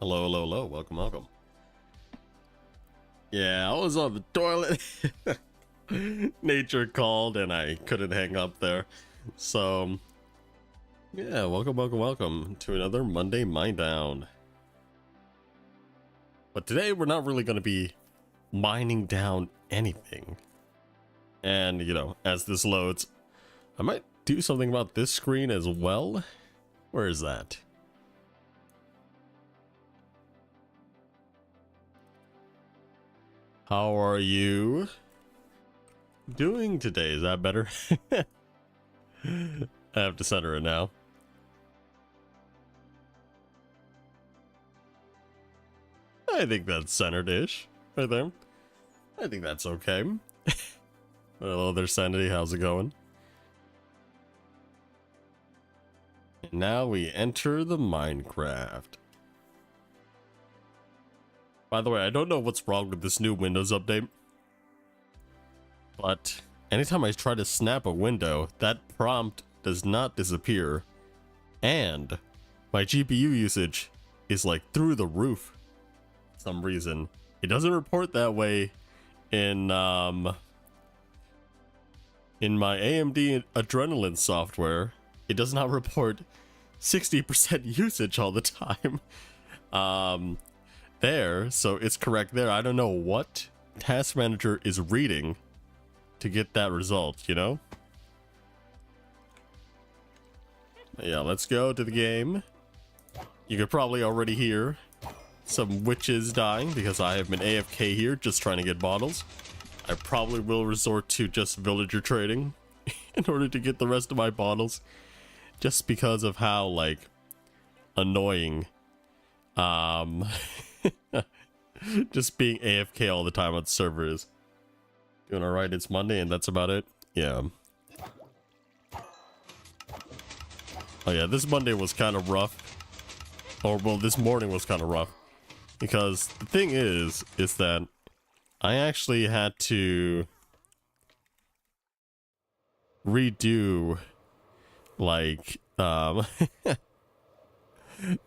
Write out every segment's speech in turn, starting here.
Hello, hello, hello. Welcome, welcome. Yeah, I was on the toilet. Nature called and I couldn't hang up there. So, yeah, welcome, welcome, welcome to another Monday Mine Down. But today we're not really going to be mining down anything. And, you know, as this loads, I might do something about this screen as well. Where is that? How are you doing today? Is that better? I have to center it now. I think that's centered-ish right there. I think that's okay. Hello there, Sanity. How's it going? And now we enter the Minecraft. By the way, I don't know what's wrong with this new Windows update, but anytime I try to snap a window, that prompt does not disappear, and my GPU usage is like through the roof for some reason. It doesn't report that way in my AMD Adrenalin software. It does not report 60% usage all the time. There, so it's correct there. I don't know what Task Manager is reading to get that result, you know? Yeah, let's go to the game. You could probably already hear some witches dying because I have been AFK here just trying to get bottles. I probably will resort to just villager trading in order to get the rest of my bottles, just because of how, like, annoying just being AFK all the time on servers. Doing alright, it's Monday and that's about it. Yeah. Oh yeah, this Monday was kind of rough. Or, well, this morning was kind of rough. Because the thing is that I actually had to redo, like,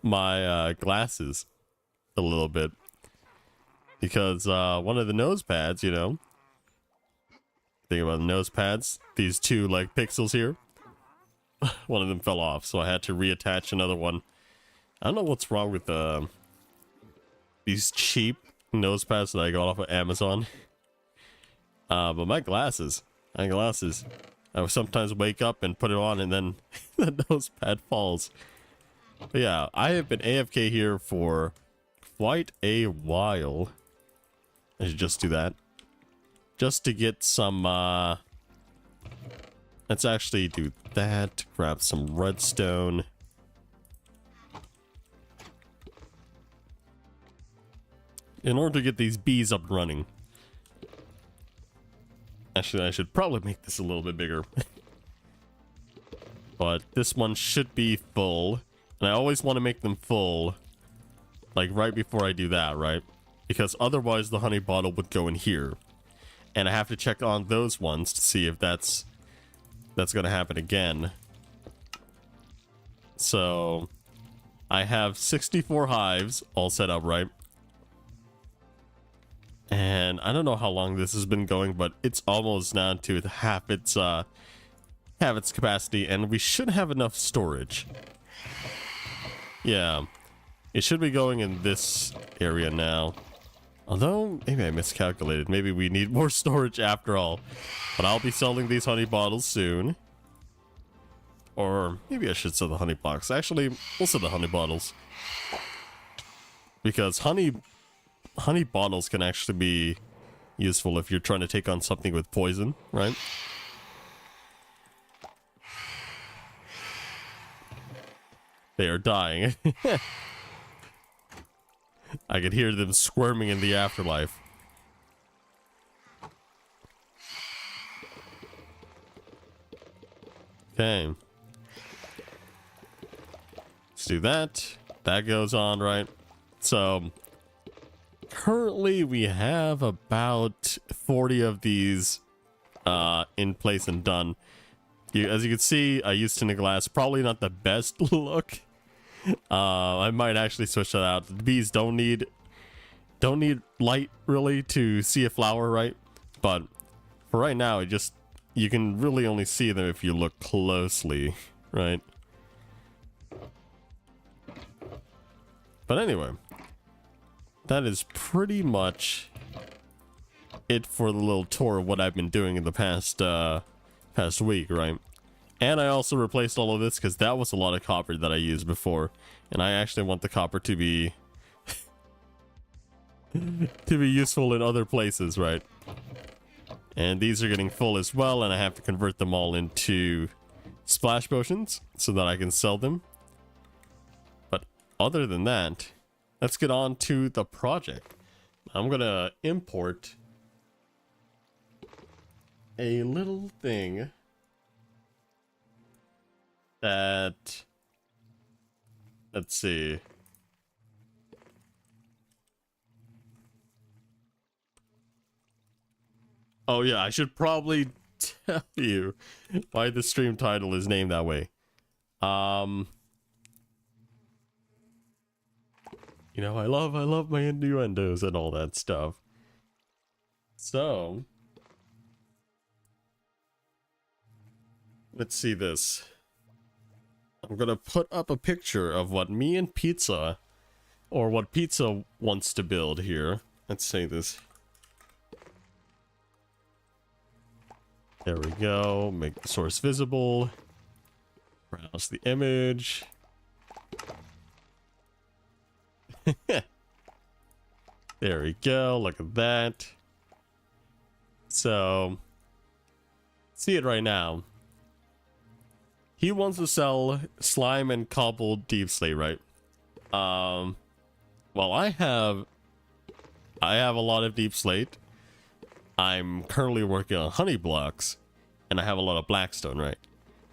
my glasses a little bit. Because one of the nose pads, you know, think about the nose pads, these two like pixels here, one of them fell off, so I had to reattach another one. I don't know what's wrong with these cheap nose pads that I got off of Amazon. But my glasses, I would sometimes wake up and put it on and then the nose pad falls. But yeah, I have been AFK here for quite a while. I should just do that. Just to get some, let's actually do that. Grab some redstone. In order to get these bees up and running. Actually, I should probably make this a little bit bigger. But this one should be full. And I always want to make them full, like right before I do that, right? Because otherwise the honey bottle would go in here. And I have to check on those ones to see if that's going to happen again. So I have 64 hives all set up, right? And I don't know how long this has been going, but it's almost down to half its capacity, and we should have enough storage. Yeah, it should be going in this area now. Although, maybe I miscalculated. Maybe we need more storage after all. But I'll be selling these honey bottles soon. Or maybe I should sell the honey box. Actually, we'll sell the honey bottles. Because honey bottles can actually be useful if you're trying to take on something with poison, right? They are dying. I could hear them squirming in the afterlife. Okay. Let's do that. That goes on, right? So, currently we have about 40 of these in place and done. As you can see, I used tinted glass. Probably not the best look. I might actually switch that out. The bees don't need light really to see a flower, right? But for right now, you can really only see them if you look closely, right? But anyway, that is pretty much it for the little tour of what I've been doing in the past week, right? And I also replaced all of this because that was a lot of copper that I used before, and I actually want the copper to be to be useful in other places, right? And these are getting full as well, and I have to convert them all into splash potions so that I can sell them. But other than that, let's get on to the project. I'm gonna import a little thing that, let's see. Oh yeah, I should probably tell you why the stream title is named that way. You know, I love my innuendos and all that stuff. So, let's see this. I'm gonna put up a picture of what me and Pizza, or what Pizza wants to build here. Let's say this. There we go. Make the source visible. Browse the image. There we go. Look at that. So, see it right now. He wants to sell slime and cobbled deep slate, right? Well, I have a lot of deep slate. I'm currently working on honey blocks, and I have a lot of blackstone, right,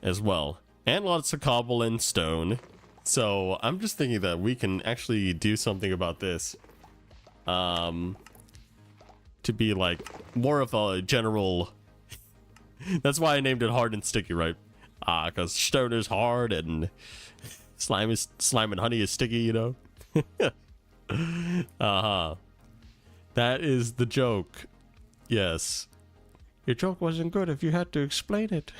as well, and lots of cobble and stone. So I'm just thinking that we can actually do something about this, to be like more of a general. That's why I named it hard and sticky, right? Because stone is hard and slime and honey is sticky, you know. That is the joke. Yes. Your joke wasn't good if you had to explain it.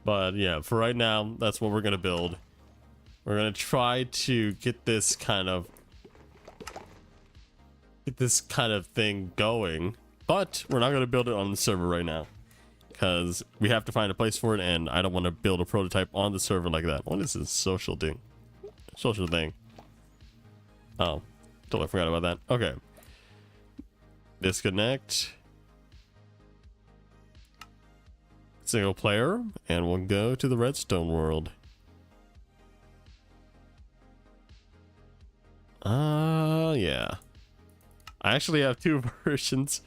But yeah, for right now, that's what we're gonna build. We're gonna try to get this kind of thing going, but we're not gonna build it on the server right now because we have to find a place for it, and I don't want to build a prototype on the server like that. What is this social thing? Oh, totally forgot about that. Okay. Disconnect. Single player, and we'll go to the redstone world. Yeah. I actually have two versions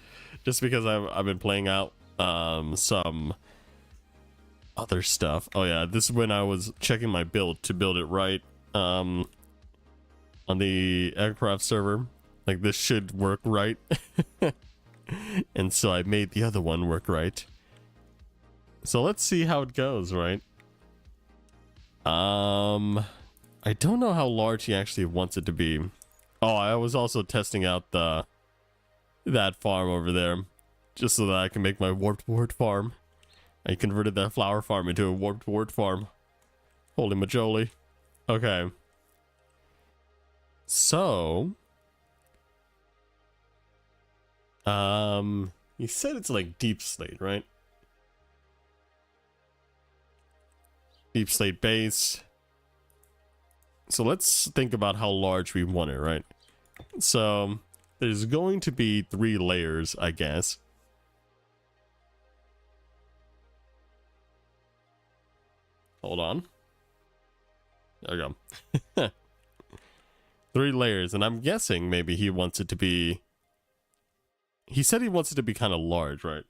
just because I've been playing out some other stuff. Oh yeah, this is when I was checking my build to build it right on the EchoCraft server. Like, this should work right. And so I made the other one work right. So let's see how it goes, right? I don't know how large he actually wants it to be. Oh, I was also testing out that farm over there, just so that I can make my warped wart farm. I converted that flower farm into a warped wart farm. Holy majoli. Okay. So, you said it's like deep slate, right? Deep slate base. So let's think about how large we want it, right? So there's going to be 3 layers, I guess. Hold on. There we go. 3 layers, and I'm guessing maybe he wants it to be... He said he wants it to be kind of large, right?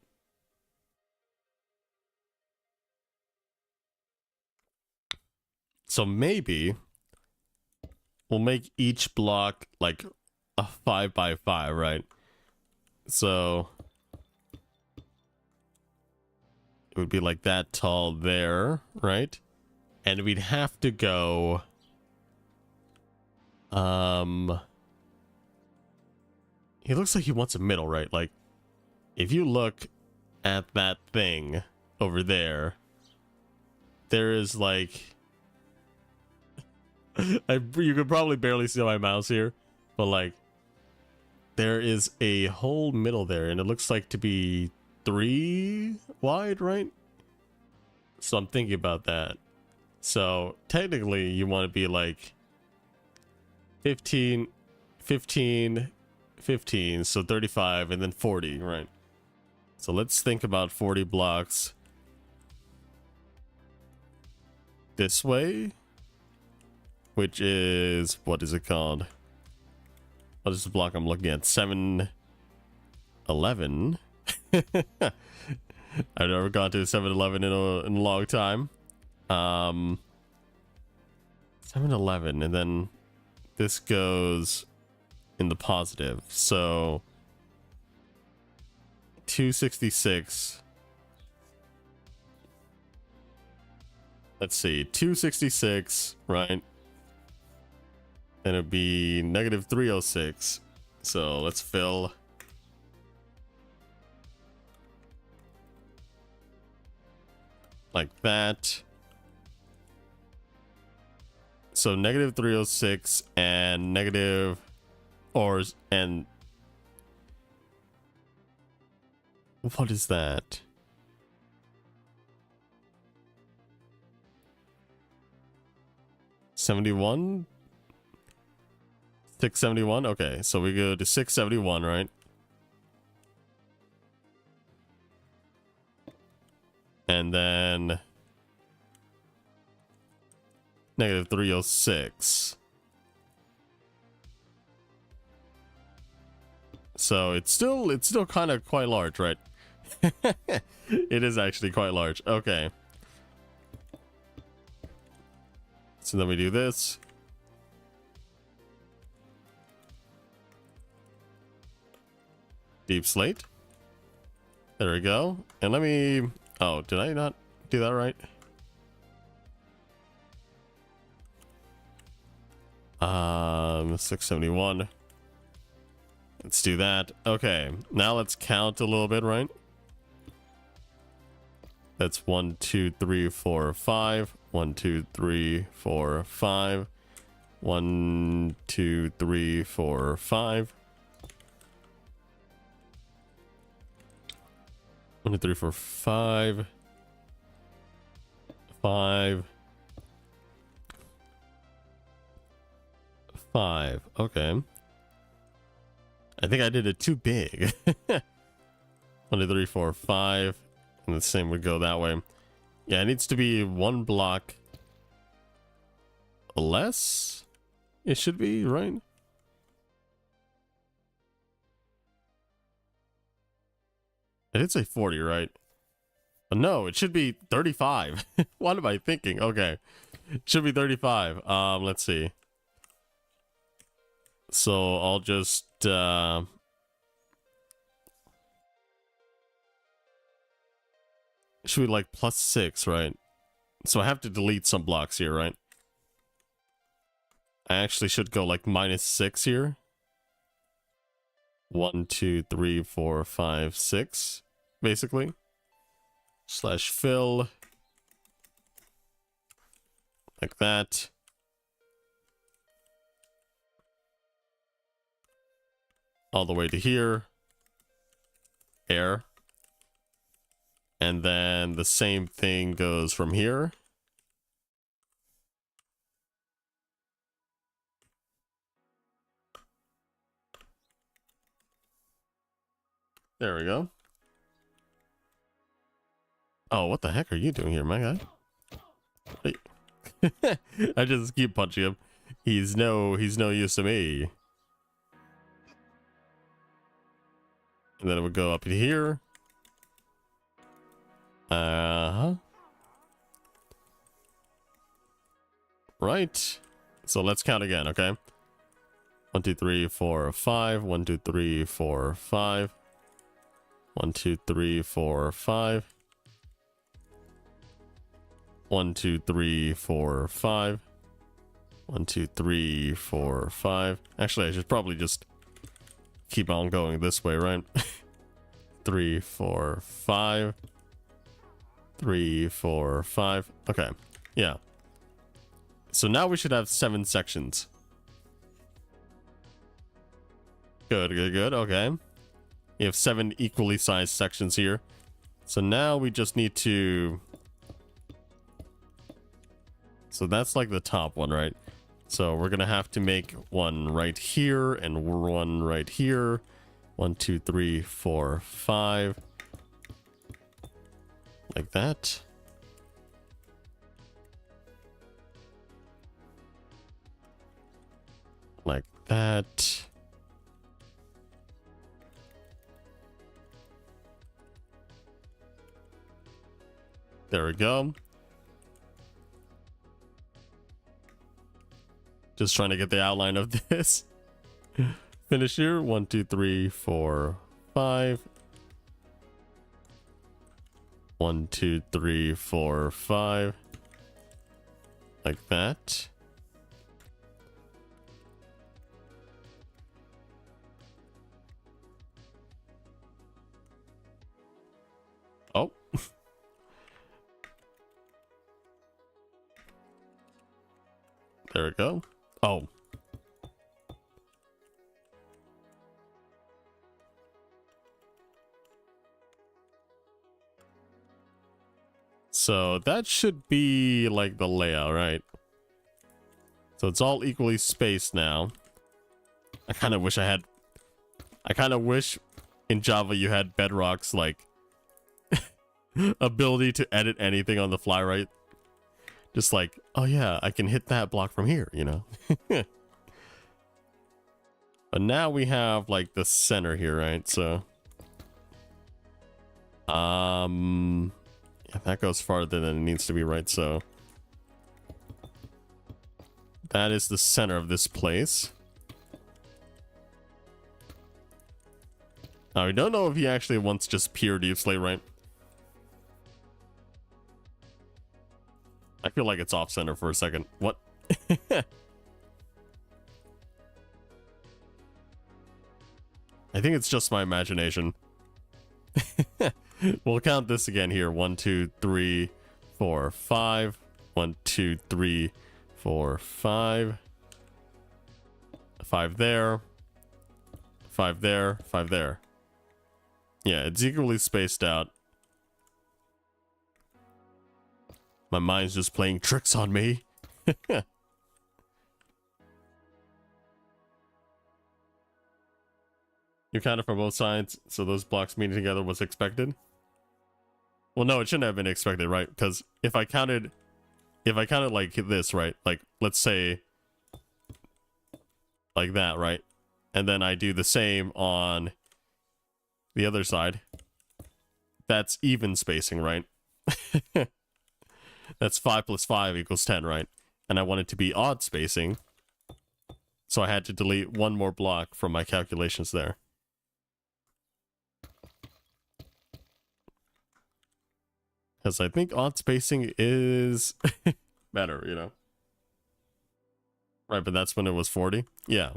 So maybe we'll make each block like a 5 by 5, right? So it would be like that tall there, right? And we'd have to go... He looks like he wants a middle, right? Like, if you look at that thing over there, there is like... you could probably barely see my mouse here, but like, there is a whole middle there, and it looks like to be 3 wide, right? So I'm thinking about that. So technically you want to be like 15, 15, 15, so 35, and then 40, right? So let's think about 40 blocks this way, which is, what is it called? What is the block I'm looking at? 7-11. I've never gone to a 7-Eleven in a long time. 7-Eleven, and then this goes in the positive. So 266. Let's see, 266, right? And it'd be negative 306. So let's fill. Like that. So negative 306 and negative, and what is that? $71? 671? Okay, so we go to 671, right? And then negative 306. So it's still kind of quite large, right? It is actually quite large. Okay. So then we do this. Deep slate. There we go. And let me... Oh, did I not do that right? 671. Let's do that. Okay, now let's count a little bit, right? That's 1, 2, 3, 4, 5. 1, 2, 3, 4, 5. 1, 2, 3, 4, 5. 1, 2, 3, 4, 5. 5. 5. Okay. I think I did it too big. 1, 2, 3, 4, 5. And the same would go that way. Yeah, it needs to be 1 block less. It should be, right? It did say 40, right? No, it should be 35. What am I thinking? Okay. It should be 35. Let's see. So I'll just should be like +6, right? So I have to delete some blocks here, right? I actually should go like -6 here. 1, 2, 3, 4, 5, 6, basically. Slash fill. Like that. All the way to here. Air. And then the same thing goes from here. There we go. Oh, what the heck are you doing here, my guy? Hey. I just keep punching him. He's no use to me. And then it would go up here. Right. So let's count again, okay? 1, 2, 3, 4, 5. 1, 2, 3, 4, 5. 1, 2, 3, 4, 5. 1, 2, 3, 4, 5. 1, 2, 3, 4, 5. Actually, I should probably just keep on going this way, right? 3, 4, 5. 3, 4, 5. Okay. Yeah. So now we should have 7 sections. Good, good, good. Okay. We have 7 equally sized sections here. So now we just need to... So that's like the top one, right? So we're gonna have to make one right here and one right here. 1, 2, 3, 4, 5. Like that. Like that. There we go. Just trying to get the outline of this. Finish here. 1, 2, 3, 4, 5. 1, 2, 3, 4, 5. Like that. Oh. There we go. Oh. So that should be like the layout, right? So it's all equally spaced now. I kind of wish in Java you had Bedrock's like ability to edit anything on the fly, right? Just like, oh yeah, I can hit that block from here, you know? But now we have like the center here, right? So yeah, that goes farther than it needs to be, right? So that is the center of this place. Now we don't know if he actually wants just pure deep slate, right? I feel like it's off center for a second. What? I think it's just my imagination. We'll count this again here. 1, 2, 3, 4, 5. 1, 2, 3, 4, 5. 5 there. 5 there. 5 there. Yeah, it's equally spaced out. My mind's just playing tricks on me. You counted for both sides, so those blocks meeting together was expected? Well, no, it shouldn't have been expected, right? Because if I counted like this, right? Like, let's say like that, right? And then I do the same on the other side. That's even spacing, right? That's 5 plus 5 equals 10, right? And I want it to be odd spacing. So I had to delete one more block from my calculations there. Because I think odd spacing is better, you know? Right, but that's when it was 40? Yeah.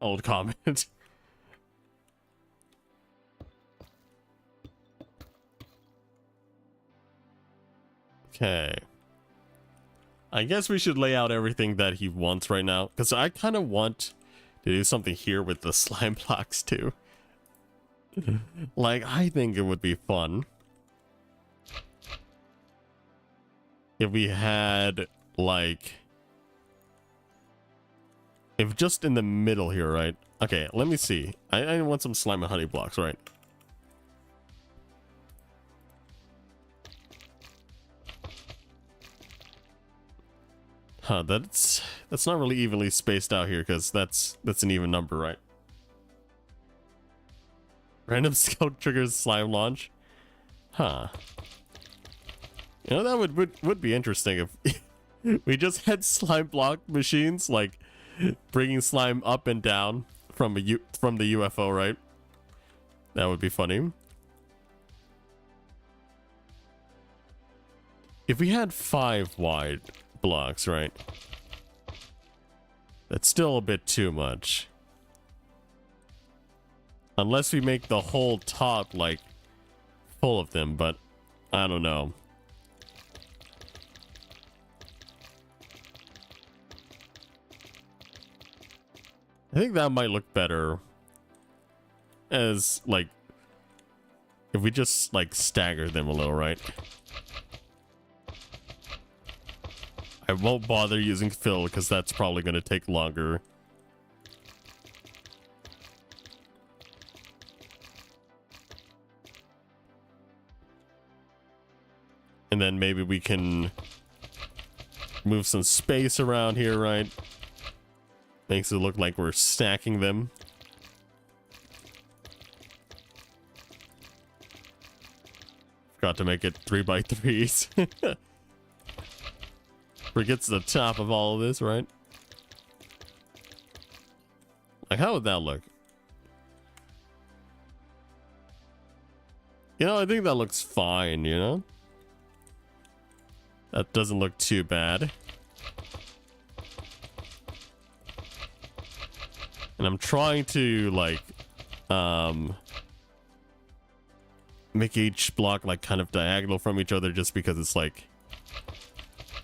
Old comment. Okay. I guess we should lay out everything that he wants right now. Because I kind of want to do something here with the slime blocks too. Like, I think it would be fun if we had, like... If just in the middle here, right? Okay, let me see. I want some slime and honey blocks, right? Huh, that's not really evenly spaced out here, because that's an even number, right? Random scout triggers slime launch. Huh. You know, that would be interesting if we just had slime block machines, like bringing slime up and down from the UFO, right? That would be funny. if we had 5 wide blocks, right? That's still a bit too much. Unless we make the whole top, like, full of them, but I don't know. I think that might look better as, like, if we just, like, stagger them a little, right? I won't bother using fill because that's probably going to take longer. And then maybe we can move some space around here, right? Makes it look like we're stacking them. Forgot to make it 3x3s. Forgets the top of all of this, right? Like, how would that look? You know, I think that looks fine, you know? That doesn't look too bad. And I'm trying to, like, make each block, like, kind of diagonal from each other just because it's, like,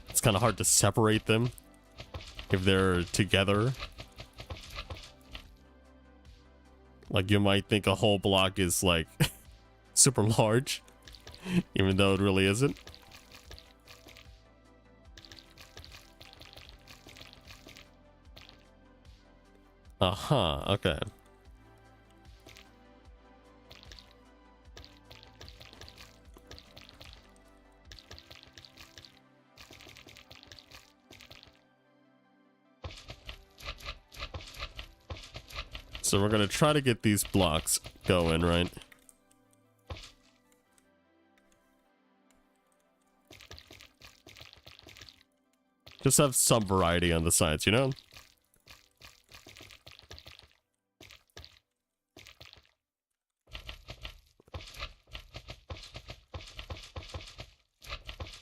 it's kind of hard to separate them if they're together. Like, you might think a whole block is, like, super large, even though it really isn't. Uh-huh, okay. So we're gonna try to get these blocks going, right? Just have some variety on the sides, you know?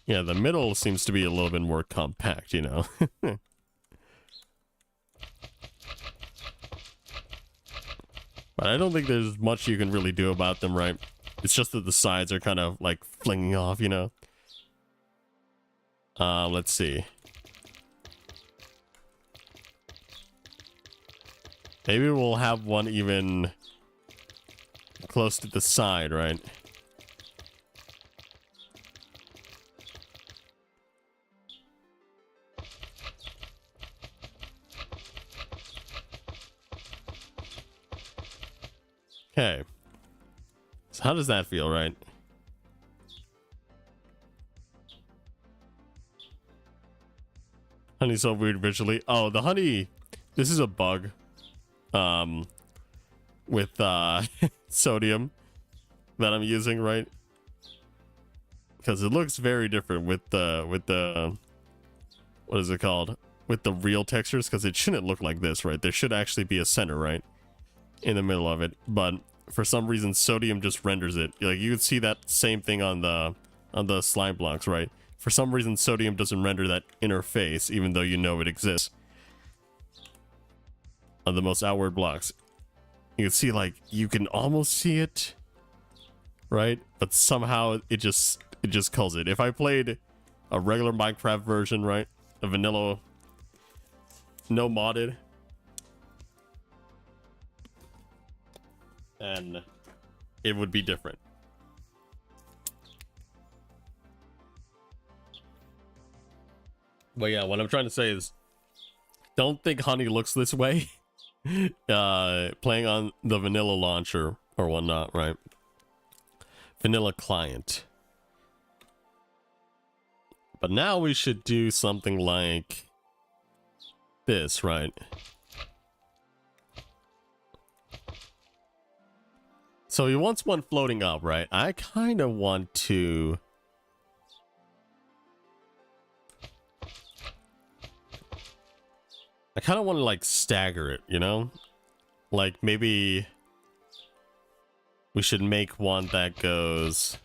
Yeah, the middle seems to be a little bit more compact, you know? But I don't think there's much you can really do about them, right? It's just that the sides are kind of, like, flinging off, you know? Let's see. Maybe we'll have one even close to the side, right? Okay. So how does that feel, right? Honey's so weird visually. Oh, the honey. This is a bug. With sodium that I'm using, right? Because it looks very different with the what is it called? With the real textures, because it shouldn't look like this, right? There should actually be a center, right? In the middle of it, but for some reason sodium just renders it. Like, you can see that same thing on the slime blocks, right? For some reason sodium doesn't render that inner face, even though you know it exists on the most outward blocks. You can see, like, you can almost see it, right? But somehow it just culls it. If I played a regular Minecraft version, right, a vanilla, no modded, and it would be different. But yeah, what I'm trying to say is, don't think honey looks this way. Playing on the vanilla launcher or whatnot, right? Vanilla client. But now we should do something like this, right? So he wants one floating up, right? I kind of want to... I kind of want to, like, stagger it, you know? Like, maybe we should make one that goes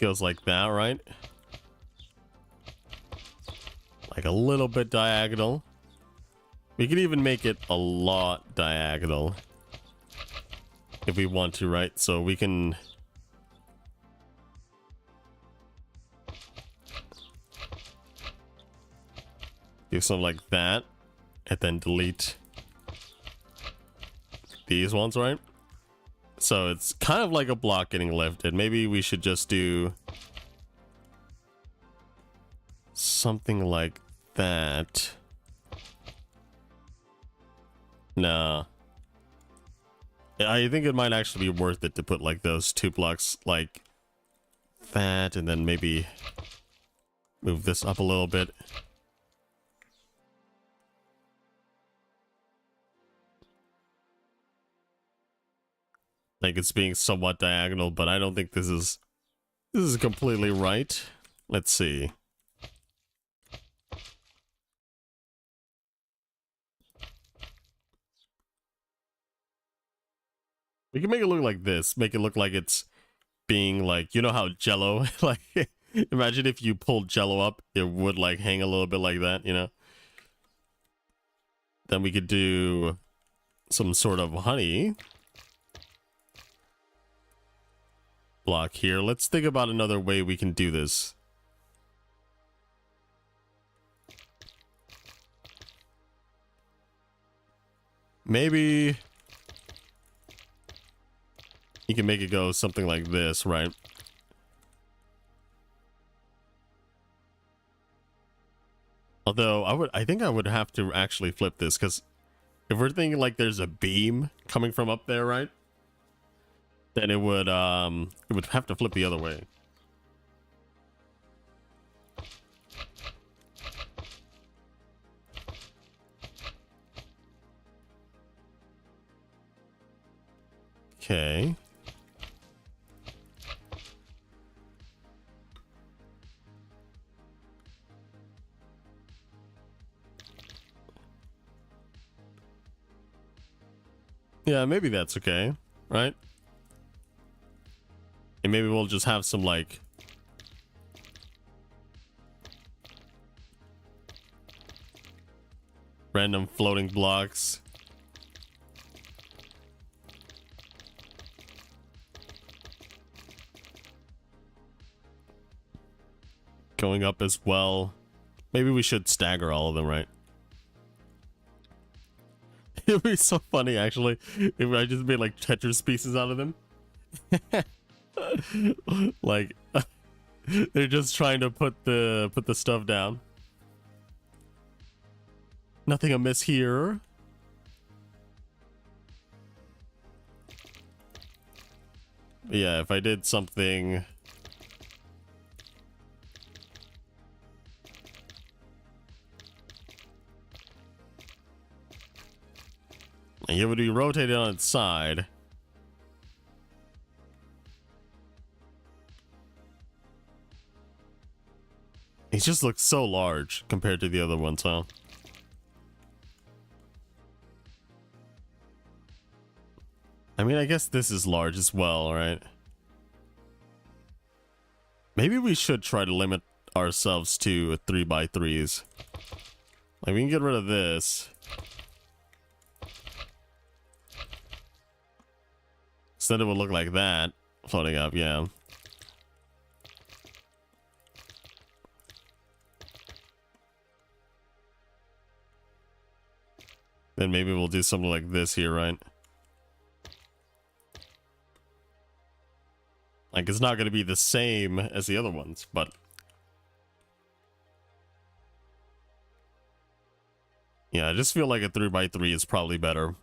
Goes like that, right? Like a little bit diagonal. We could even make it a lot diagonal if we want to, right? So we can do something like that and then delete these ones, right? So it's kind of like a block getting lifted. Maybe we should just do something like that. Nah. I think it might actually be worth it to put like those 2 blocks like that, and then maybe move this up a little bit. Like it's being somewhat diagonal, but I don't think this is completely right. Let's see. We can make it look like this. Make it look like it's being like, you know how Jello, like, imagine if you pulled Jello up, it would like hang a little bit like that, you know? Then we could do some sort of honey block here. Let's think about another way we can do this. Maybe you can make it go something like this, right? Although I think I would have to actually flip this, because if we're thinking like there's a beam coming from up there, right? Then it would have to flip the other way. Okay. Yeah, maybe that's okay, right? And maybe we'll just have some like random floating blocks. Going up as well. Maybe we should stagger all of them, right? It'd be so funny actually if I just made like Tetris pieces out of them. Like they're just trying to put the stuff down. Nothing amiss here. But yeah, if I did something and it would be rotated on its side. He just looks so large compared to the other ones, huh? I mean, I guess this is large as well, right? Maybe we should try to limit ourselves to 3x3s. Like, we can get rid of this. So then it would look like that, floating up, yeah. Then maybe we'll do something like this here, right? Like, it's not going to be the same as the other ones, but yeah, I just feel like a 3x3 is probably better.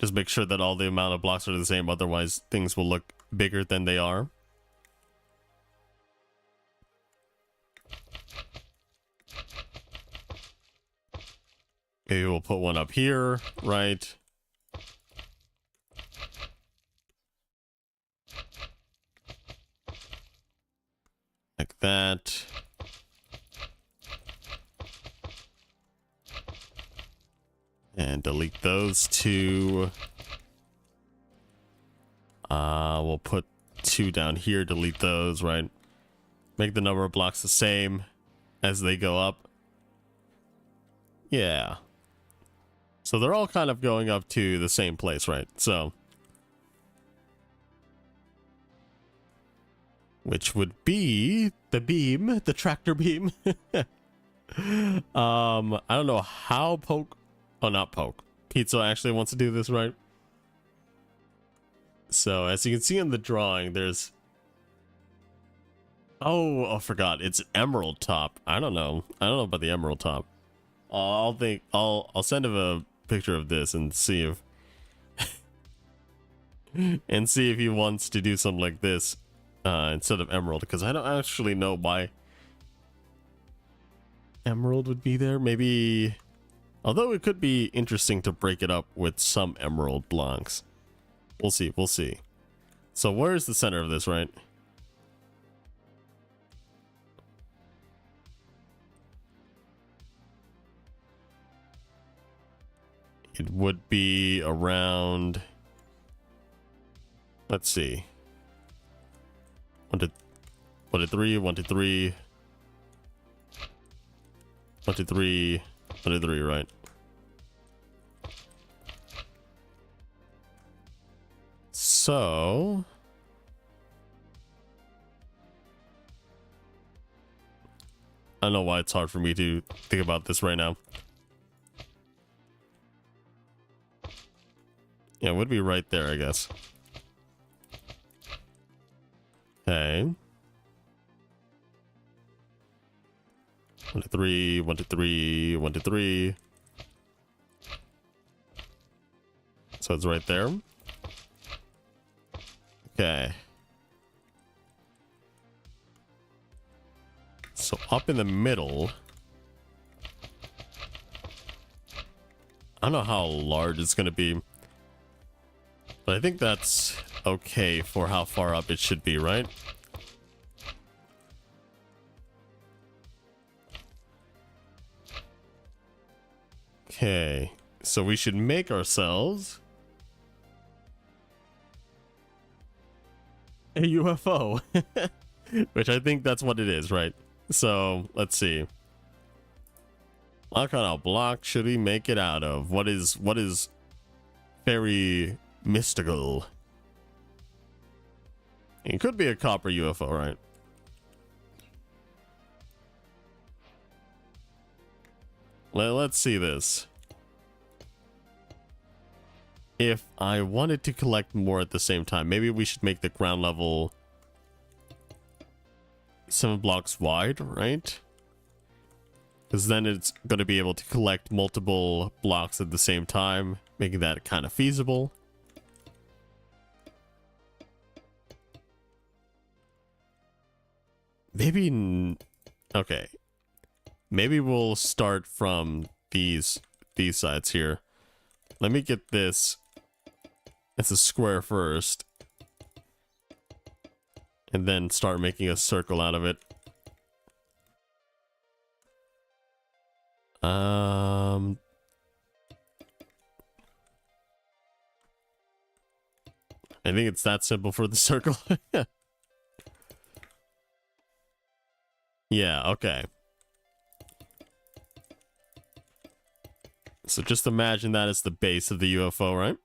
Just make sure that all the amount of blocks are the same, otherwise things will look bigger than they are. Maybe we'll put one up here, right? Like that. And delete those two. We'll put two down here, delete those, right? Make the number of blocks the same as they go up. Yeah. So they're all kind of going up to the same place, right? So, which would be the beam, the tractor beam. I don't know how not Poke. Pizza actually wants to do this, right? So, as you can see in the drawing, there's... Oh, I forgot. It's Emerald Top. I don't know. I don't know about the Emerald Top. I'll send him a picture of this and see if he wants to do something like this instead of Emerald, because I don't actually know why Emerald would be there. Maybe, although it could be interesting to break it up with some Emerald blocks. We'll see. We'll see. So where's the center of this, right? It would be around, let's see, 1 to 3, 1 to 3, 1 to 3, 1 to 3, right? So I don't know why it's hard for me to think about this right now. Yeah, it would be right there, I guess. Okay. 1 to 3, 1 to 3, 1 to 3. So it's right there. Okay. So up in the middle. I don't know how large it's going to be. But I think that's okay for how far up it should be, right? Okay. So we should make ourselves a UFO. Which I think that's what it is, right? So, let's see. What kind of block should we make it out of? What is very mystical? It could be a copper UFO, right? Let's see this. If I wanted to collect more at the same time, maybe we should make the ground level 7 blocks wide, right? Because then it's going to be able to collect multiple blocks at the same time, making that kind of feasible. Maybe, okay. Maybe we'll start from these sides here. Let me get this as a square first. And then start making a circle out of it. I think it's that simple for the circle. Yeah, okay. So just imagine that as the base of the UFO, right?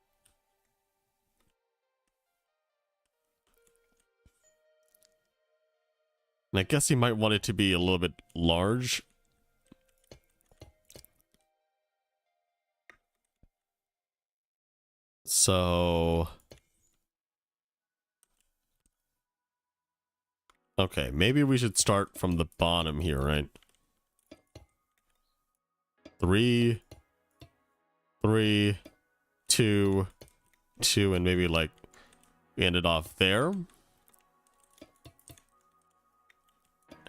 And I guess you might want it to be a little bit large. So... okay, maybe we should start from the bottom here, right? 3, 3, 2, 2, and maybe like we end it off there.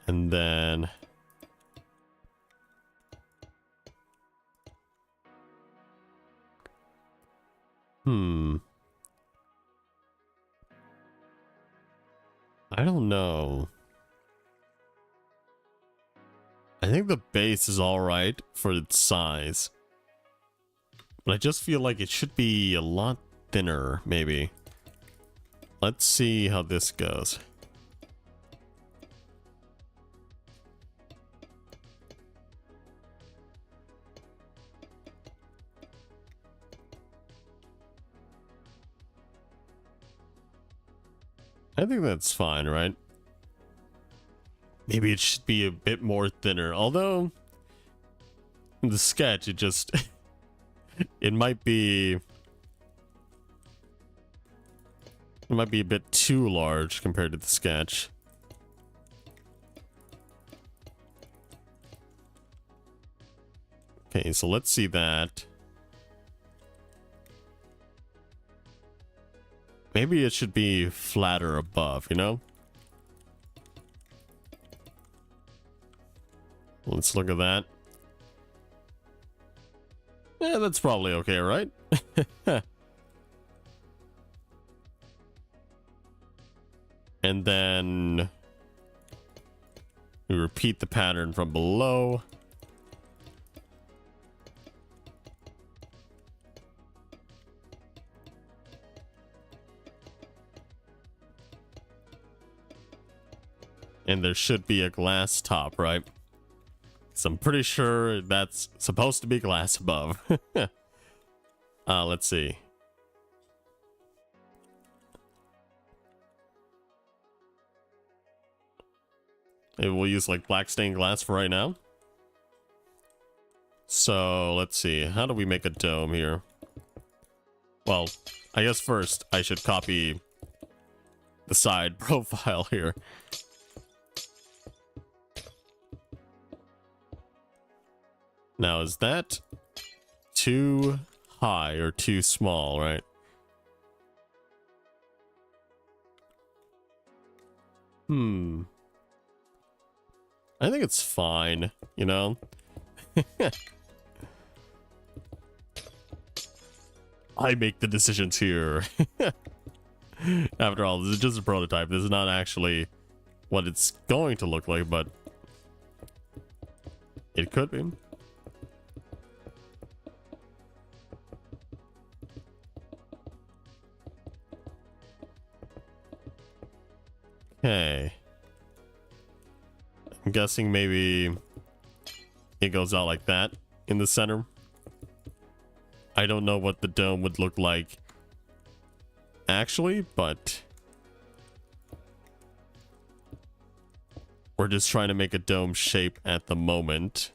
And then I don't know. I think the base is alright for its size. But I just feel like it should be a lot thinner, maybe. Let's see how this goes. I think that's fine, right? Maybe it should be a bit more thinner. Although, in the sketch, it just... it might be... It might be a bit too large compared to the sketch. Okay, so let's see that. Maybe it should be flatter above, you know? Let's look at that. Yeah, that's probably okay, right? And then we repeat the pattern from below. And there should be a glass top, right? So I'm pretty sure that's supposed to be glass above. Let's see. Maybe we'll use like black stained glass for right now. So let's see. How do we make a dome here? Well, I guess first I should copy the side profile here. Now, is that too high or too small, right? I think it's fine, you know? I make the decisions here. After all, this is just a prototype. This is not actually what it's going to look like, but it could be. Okay. I'm guessing maybe it goes out like that in the center. I don't know what the dome would look like actually, but we're just trying to make a dome shape at the moment.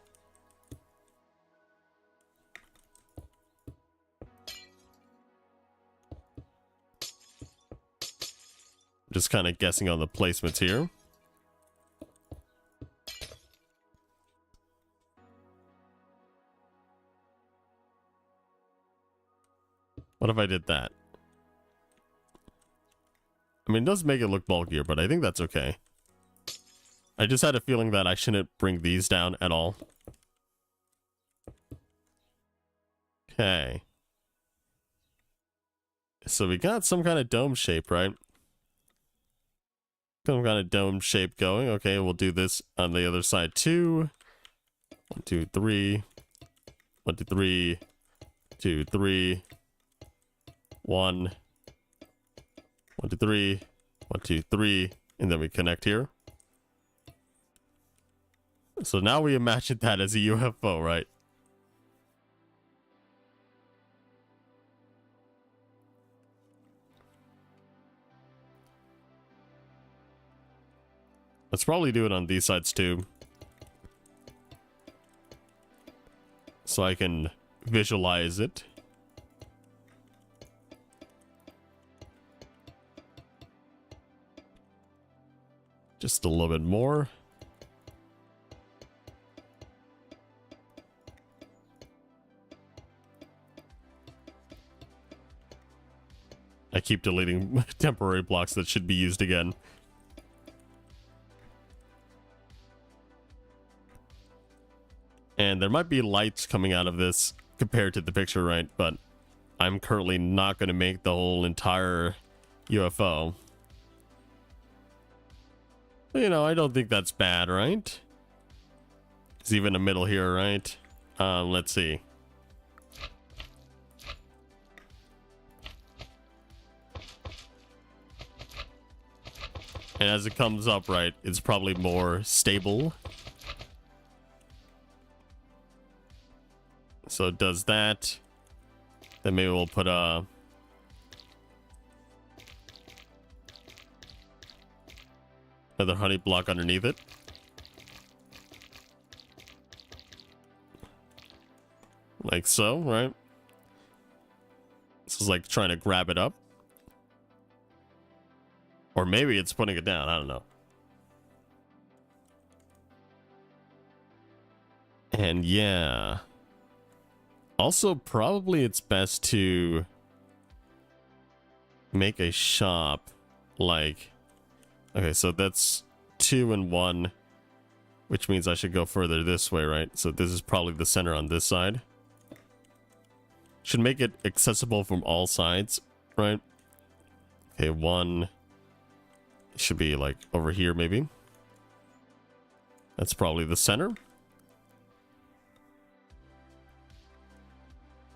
Just kind of guessing on the placements here. What if I did that? I mean, it does make it look bulkier, but I think that's okay. I just had a feeling that I shouldn't bring these down at all. Okay. So we got some kind of dome shape, right? Some kind of dome shape going. Okay, we'll do this on the other side too. 1, 2, 3. 1, 2, 3. 2, 3. 1. 1, 2, 3. 1, 2, 3. And then we connect here. So now we imagine that as a UFO, right? Let's probably do it on these sides too. So I can visualize it. Just a little bit more. I keep deleting temporary blocks that should be used again. And there might be lights coming out of this compared to the picture, right? But I'm currently not going to make the whole entire UFO. You know, I don't think that's bad, right? There's even a middle here, right? Let's see. And as it comes up, right, it's probably more stable. So it does that. Then maybe we'll put a... Another honey block underneath it. Like so, right? This is like trying to grab it up. Or maybe it's putting it down. I don't know. And yeah. Also, probably it's best to make a shop like... Okay, so that's 2 and 1, which means I should go further this way, right? So this is probably the center on this side. Should make it accessible from all sides, right? Okay, 1 should be like over here, maybe. That's probably the center.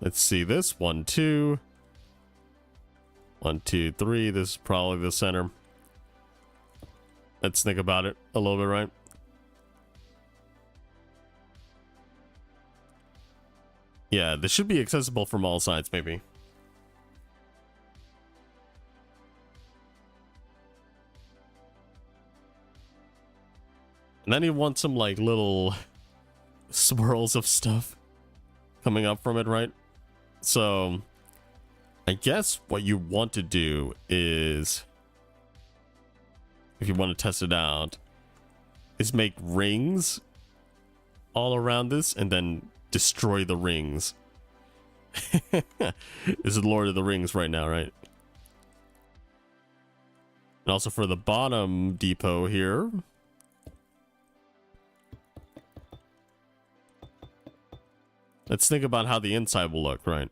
Let's see this. 1, 2. 1, 2, 3. This is probably the center. Let's think about it a little bit, right? Yeah, this should be accessible from all sides, maybe. And then you want some, like, little swirls of stuff coming up from it, right? So, I guess what you want to do is, if you want to test it out, is make rings all around this and then destroy the rings. This is Lord of the Rings right now, right? And also for the bottom depot here, let's think about how the inside will look, right?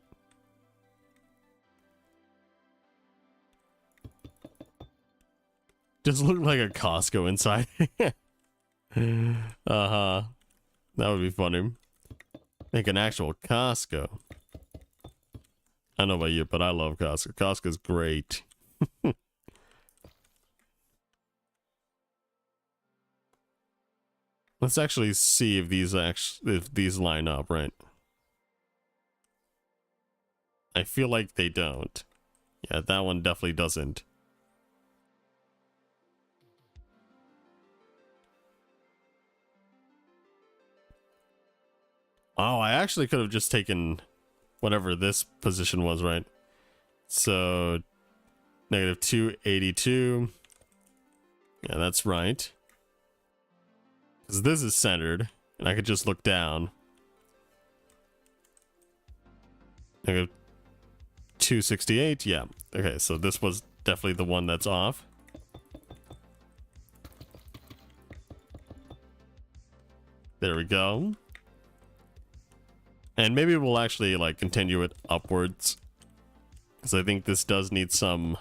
Does it look like a Costco inside? Uh-huh. That would be funny. Make an actual Costco. I don't know about you, but I love Costco. Costco's great. Let's actually see if these line up, right? I feel like they don't. Yeah, that one definitely doesn't. Oh, I actually could have just taken whatever this position was, right? So, negative 282. Yeah, that's right. Because this is centered, and I could just look down. Negative 268, yeah. Okay, so this was definitely the one that's off. There we go. And maybe we'll actually, like, continue it upwards. Because I think this does need some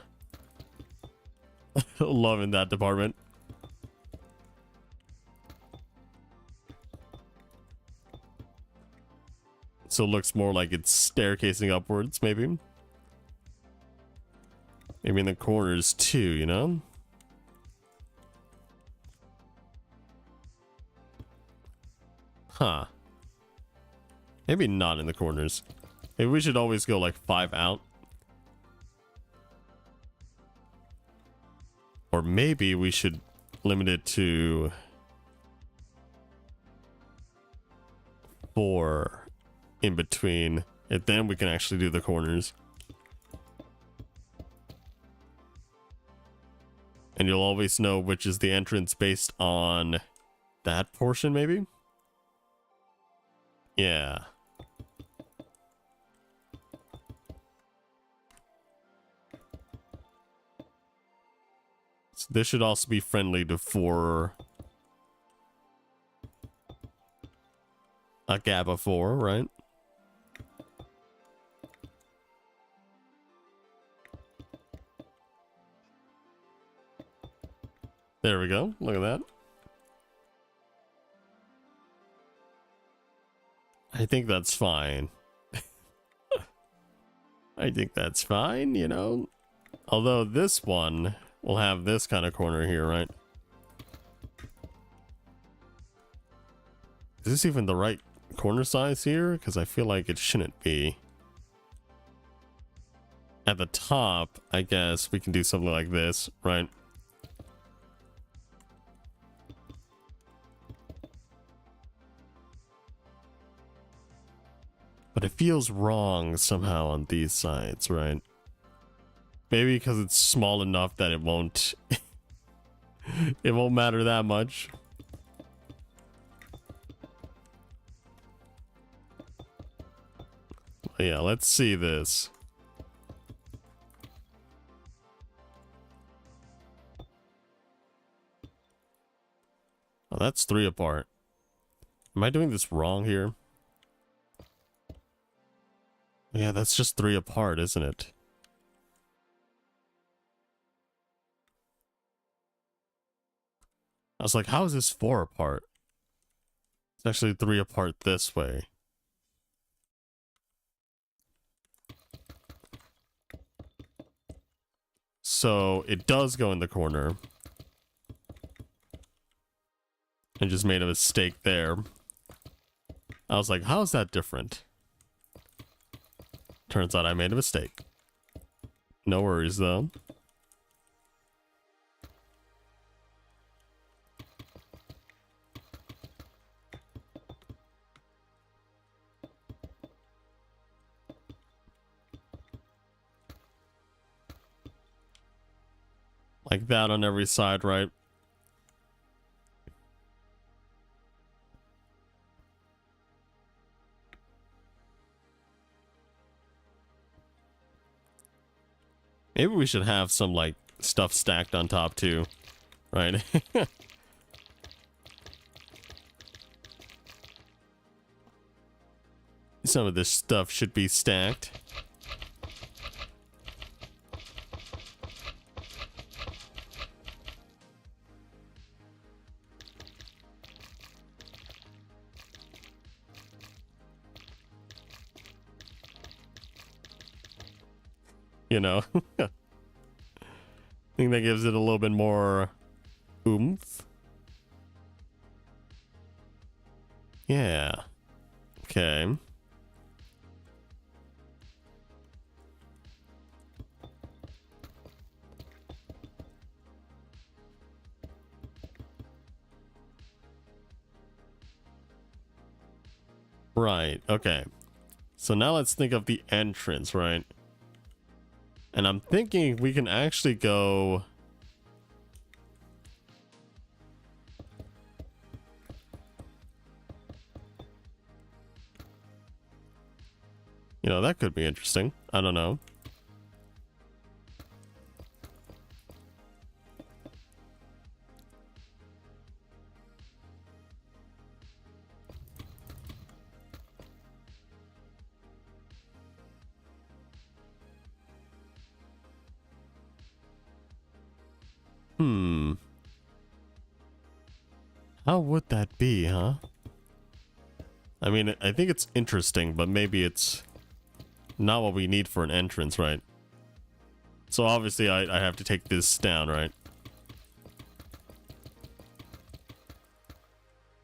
love in that department. So it looks more like it's staircasing upwards, maybe. Maybe in the corners too, you know? Huh. Maybe not in the corners. Maybe we should always go like 5 out. Or maybe we should limit it to 4 in between. And then we can actually do the corners. And you'll always know which is the entrance based on that portion, maybe? Yeah. So this should also be friendly to 4. A gap of 4, right? There we go. Look at that. I think that's fine. I think that's fine, you know? Although this one will have this kind of corner here, right? Is this even the right corner size here? Because I feel like it shouldn't be. At the top, I guess we can do something like this, right? But it feels wrong somehow on these sides, right? Maybe because it's small enough that it won't it won't matter that much. Yeah, let's see this. Oh, that's 3 apart. Am I doing this wrong here? Yeah, that's just 3 apart, isn't it? I was like, how is this 4 apart? It's actually 3 apart this way. So it does go in the corner. I just made a mistake there. I was like, how is that different? Turns out I made a mistake. No worries though. Like that on every side, right? Maybe we should have some, like, stuff stacked on top, too. Right? Some of this stuff should be stacked. You know? I think that gives it a little bit more oomph. Yeah. Okay. Right, okay. So now let's think of the entrance, right? And I'm thinking we can actually go... You know, that could be interesting. I don't know. How would that be, huh? I mean, I think it's interesting, but maybe it's not what we need for an entrance, right? So obviously I have to take this down, right?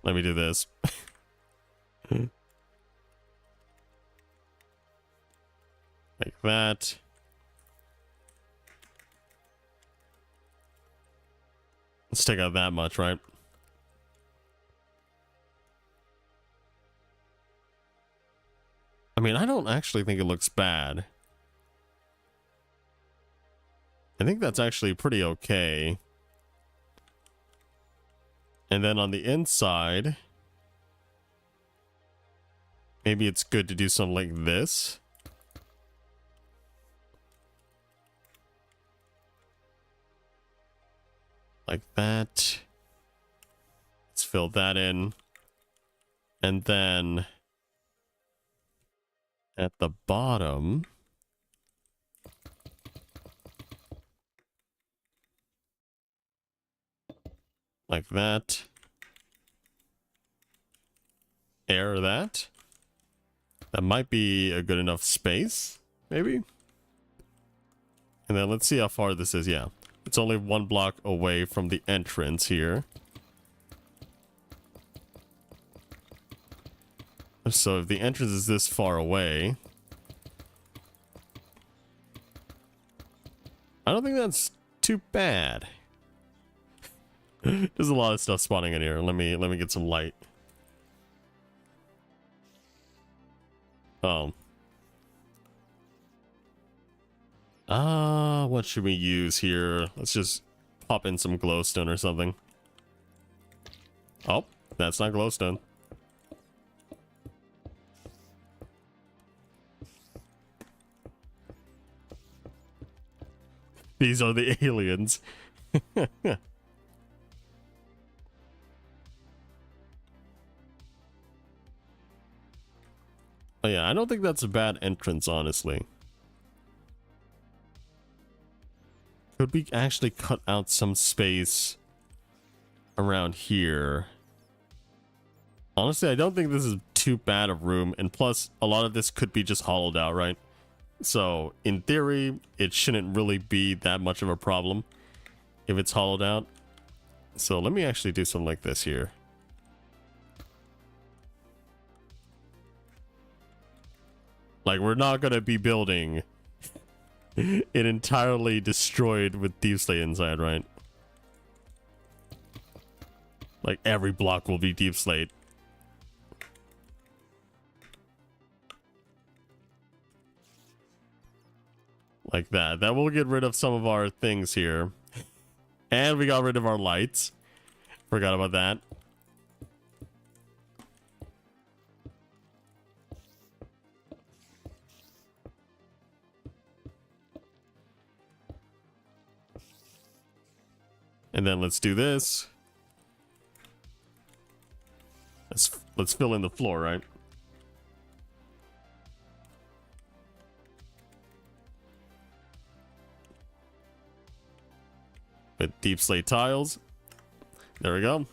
Let me do this. Like that. Let's take out that much, right? I mean, I don't actually think it looks bad. I think that's actually pretty okay. And then on the inside, maybe it's good to do something like this. Like that. Let's fill that in. And then at the bottom, like that. Air that. That might be a good enough space, maybe. And then let's see how far this is. Yeah, it's only 1 block away from the entrance here. So if the entrance is this far away, I don't think that's too bad. There's a lot of stuff spawning in here. Let me get some light. Oh. What should we use here? Let's just pop in some glowstone or something. Oh, that's not glowstone. These are the aliens. Oh yeah, I don't think that's a bad entrance, honestly. Could we actually cut out some space around here? Honestly, I don't think this is too bad of room, and plus, a lot of this could be just hollowed out, right? So, in theory, it shouldn't really be that much of a problem if it's hollowed out. So, let me actually do something like this here. Like, we're not going to be building it entirely destroyed with deep slate inside, right? Like, every block will be deep slate. Like that. That will get rid of some of our things here. And we got rid of our lights. Forgot about that. And then let's do this. Let's fill in the floor, right? With deep slate tiles. There we go.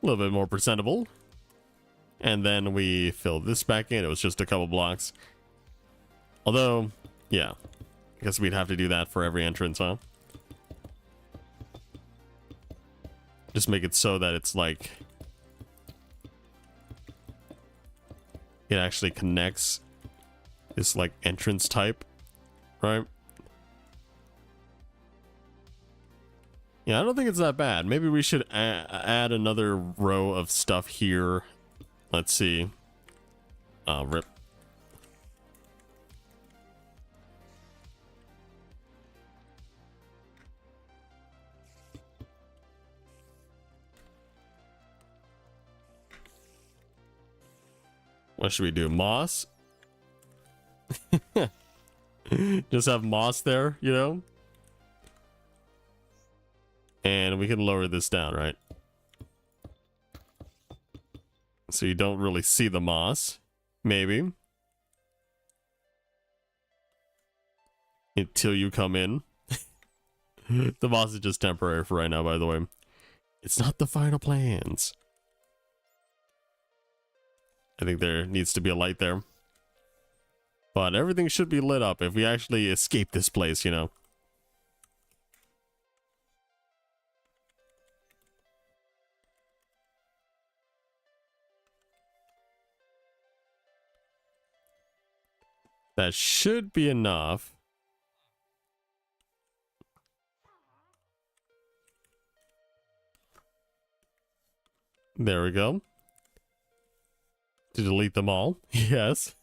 A little bit more presentable. And then we fill this back in. It was just a couple blocks. Although, yeah. I guess we'd have to do that for every entrance, huh? Just make it so that it's like... it actually connects this like entrance type, right? Yeah, I don't think it's that bad. Maybe we should add another row of stuff here. Let's see. Rip. What should we do? Moss? Just have moss there, you know? And we can lower this down, right? So you don't really see the moss. Maybe. Until you come in. The moss is just temporary for right now, by the way. It's not the final plans. I think there needs to be a light there. But everything should be lit up if we actually escape this place, you know? That should be enough. There we go. To delete them all. Yes.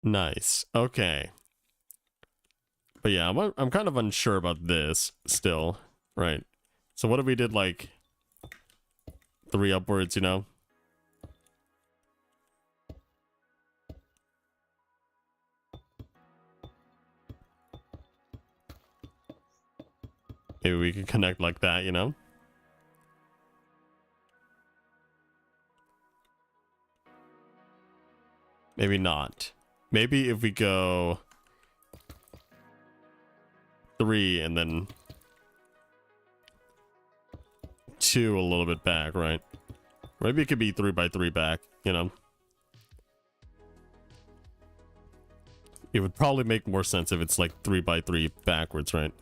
Nice. Okay. But yeah, I'm kind of unsure about this still. Right. So what if we did like 3 upwards, you know? Maybe we could connect like that, you know? Maybe not. Maybe if we go 3 and then 2 a little bit back, right? Maybe it could be 3 by 3 back, you know? It would probably make more sense if it's like 3 by 3 backwards, right?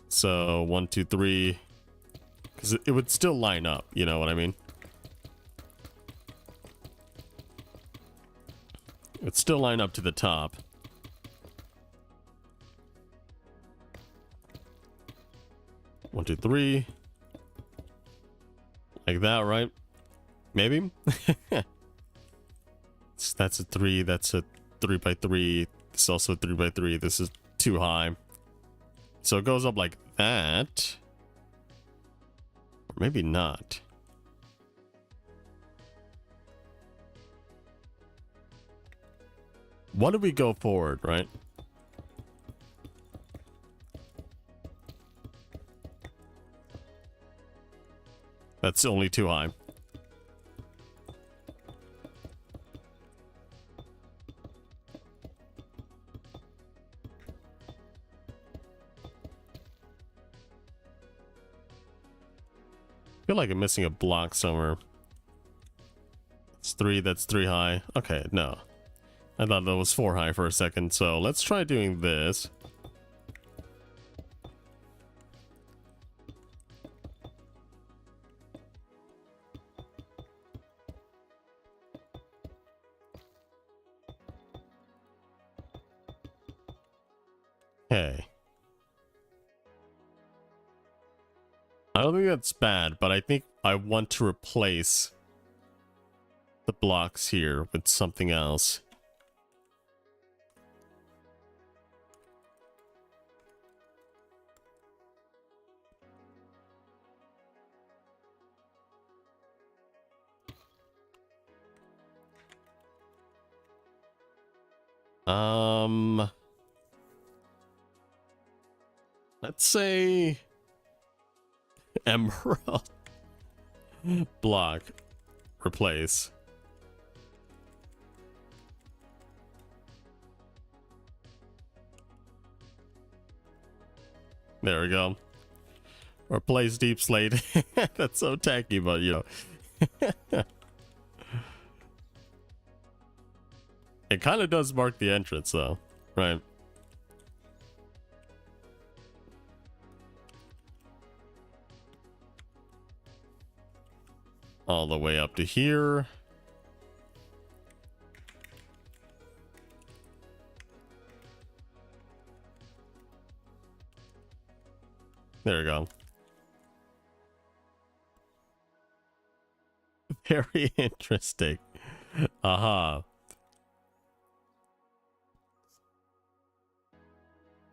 So 1, 2, 3, because it would still line up, you know what I mean? It would still line up to the top. One, two, three. Like that, right? Maybe? That's a 3. That's a 3 by 3. This is also a 3 by 3. This is too high. So it goes up like that. Or maybe not. What do we go forward, right? That's only too high. I feel like I'm missing a block somewhere. It's 3, that's 3 high. Okay, no. I thought that was 4 high for a second, so let's try doing this. Okay. I don't think that's bad, but I think I want to replace the blocks here with something else. Let's say emerald block replace. There we go. Replace deep slate. That's so tacky, but you know. It kind of does mark the entrance though, right? All the way up to here. There we go. Very interesting. Aha.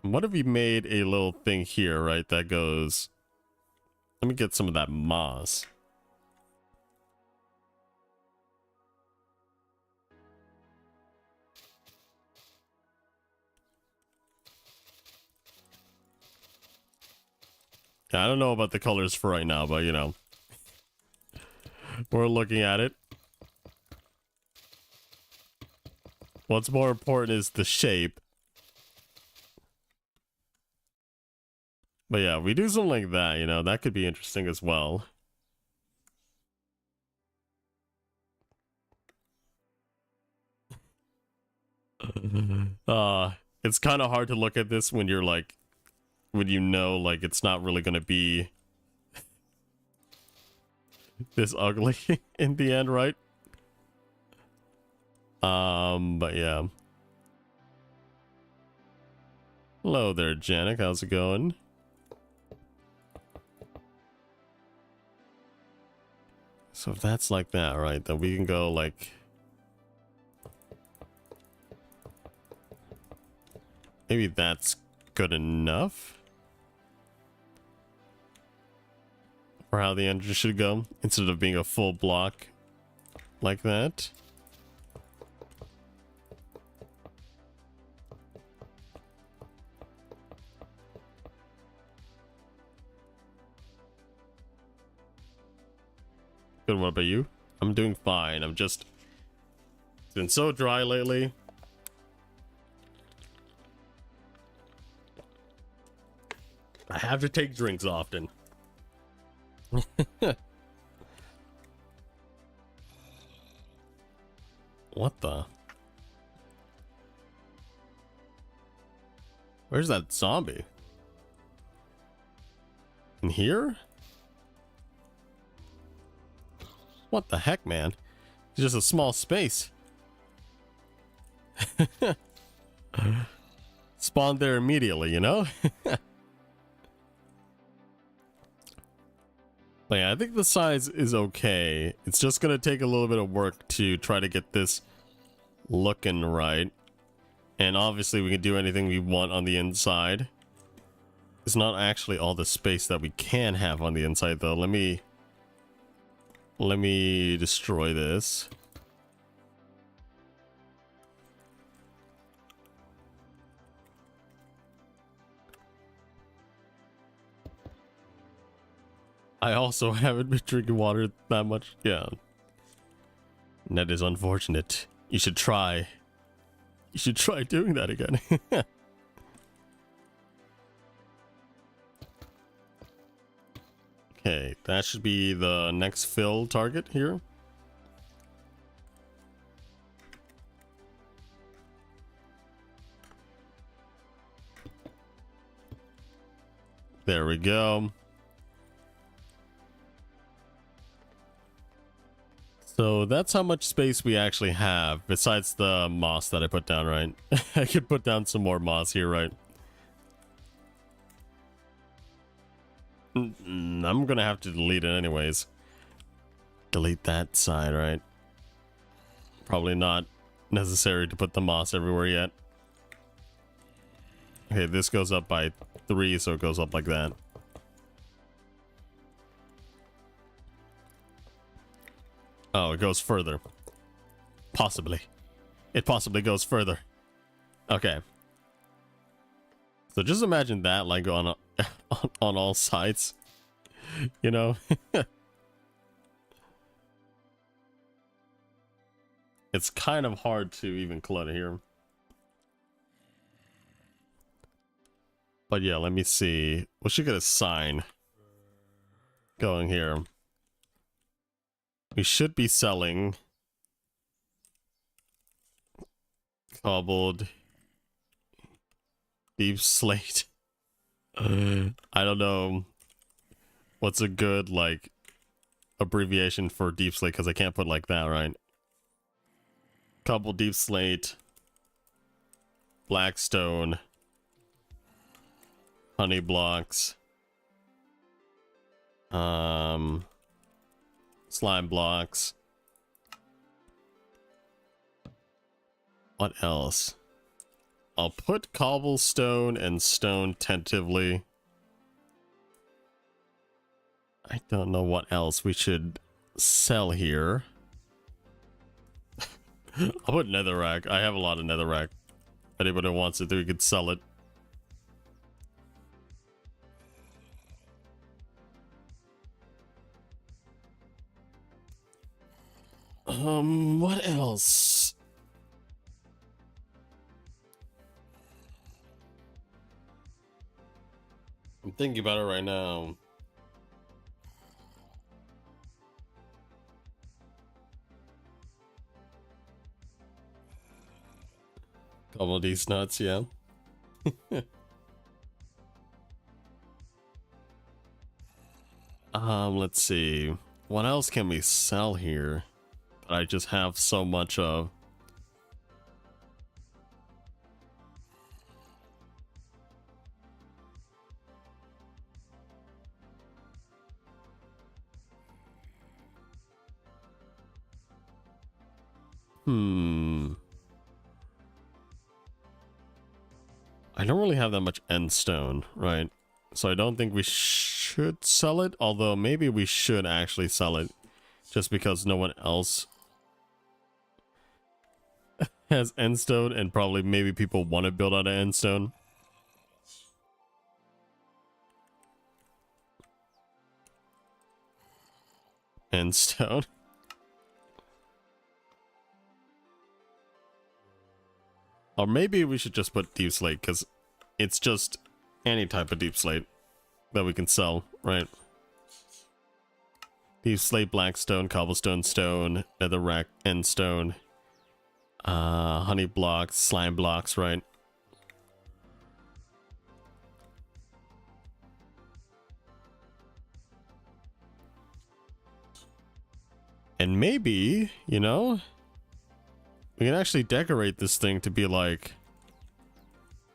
What if we made a little thing here, right? That goes. Let me get some of that moss. I don't know about the colors for right now, but you know, we're looking at it. What's more important is the shape. But yeah, we do something like that, you know, that could be interesting as well. It's kind of hard to look at this when you're like, when you know, like, it's not really gonna be this ugly in the end, right? But yeah. Hello there, Janik, how's it going? So if that's like that, right, then we can go like... Maybe that's good enough for how the engine should go, instead of being a full block like that. Good, what about you? I'm doing fine. I'm just... It's been so dry lately. I have to take drinks often. What the? Where's that zombie? In here? What the heck, man? It's just a small space. Spawned there immediately, you know? But yeah, I think the size is okay. It's just gonna take a little bit of work to try to get this looking right. And obviously we can do anything we want on the inside. It's not actually all the space that we can have on the inside though. Let me destroy this. I also haven't been drinking water that much. Yeah. And that is unfortunate. You should try. You should try doing that again. Okay, that should be the next fill target here. There we go. So that's how much space we actually have, besides the moss that I put down, right? I could put down some more moss here, right? I'm gonna have to delete it anyways. Delete that side, right? Probably not necessary to put the moss everywhere yet. Okay, this goes up by 3, so it goes up like that. Oh, it goes further. Possibly. It possibly goes further. Okay. So just imagine that, like, on all sides. You know? It's kind of hard to even clutter here. But yeah, let me see. We should get a sign going here. We should be selling cobbled deep slate. I don't know what's a good, like, abbreviation for deep slate, because I can't put like that, right? Cobbled deep slate, blackstone, honey blocks, slime blocks. What else? I'll put cobblestone and stone tentatively. I don't know what else we should sell here. I'll put netherrack. I have a lot of netherrack. If anybody wants it, we could sell it. What else? I'm thinking about it right now. Couple of these nuts, yeah. Let's see. What else can we sell here that I just have so much of? I don't really have that much end stone, right? So I don't think we should sell it, although maybe we should actually sell it just because no one else has end stone, and probably maybe people want to build out an end stone. End stone. Or maybe we should just put deep slate, because it's just any type of deep slate that we can sell, right? Deep slate, blackstone, cobblestone, stone, netherrack, end stone, honey blocks, slime blocks, right? And maybe, you know, we can actually decorate this thing to be like,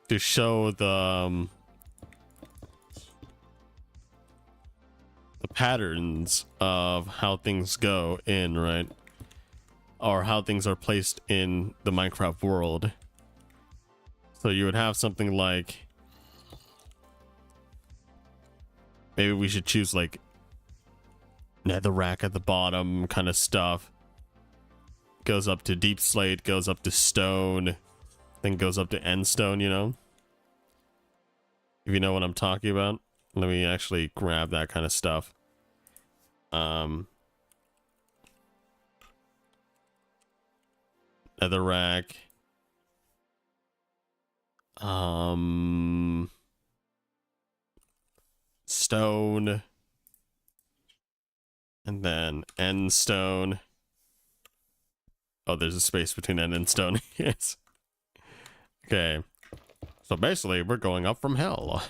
to show the patterns of how things go in, right? Or how things are placed in the Minecraft world. So you would have something like, maybe we should choose like netherrack at the bottom kind of stuff. Goes up to deep slate, goes up to stone, then goes up to end stone, you know? If you know what I'm talking about. Let me actually grab that kind of stuff. Netherrack. Stone. And then end stone. Oh, there's a space between end and stone. Yes. Okay. So basically, we're going up from hell.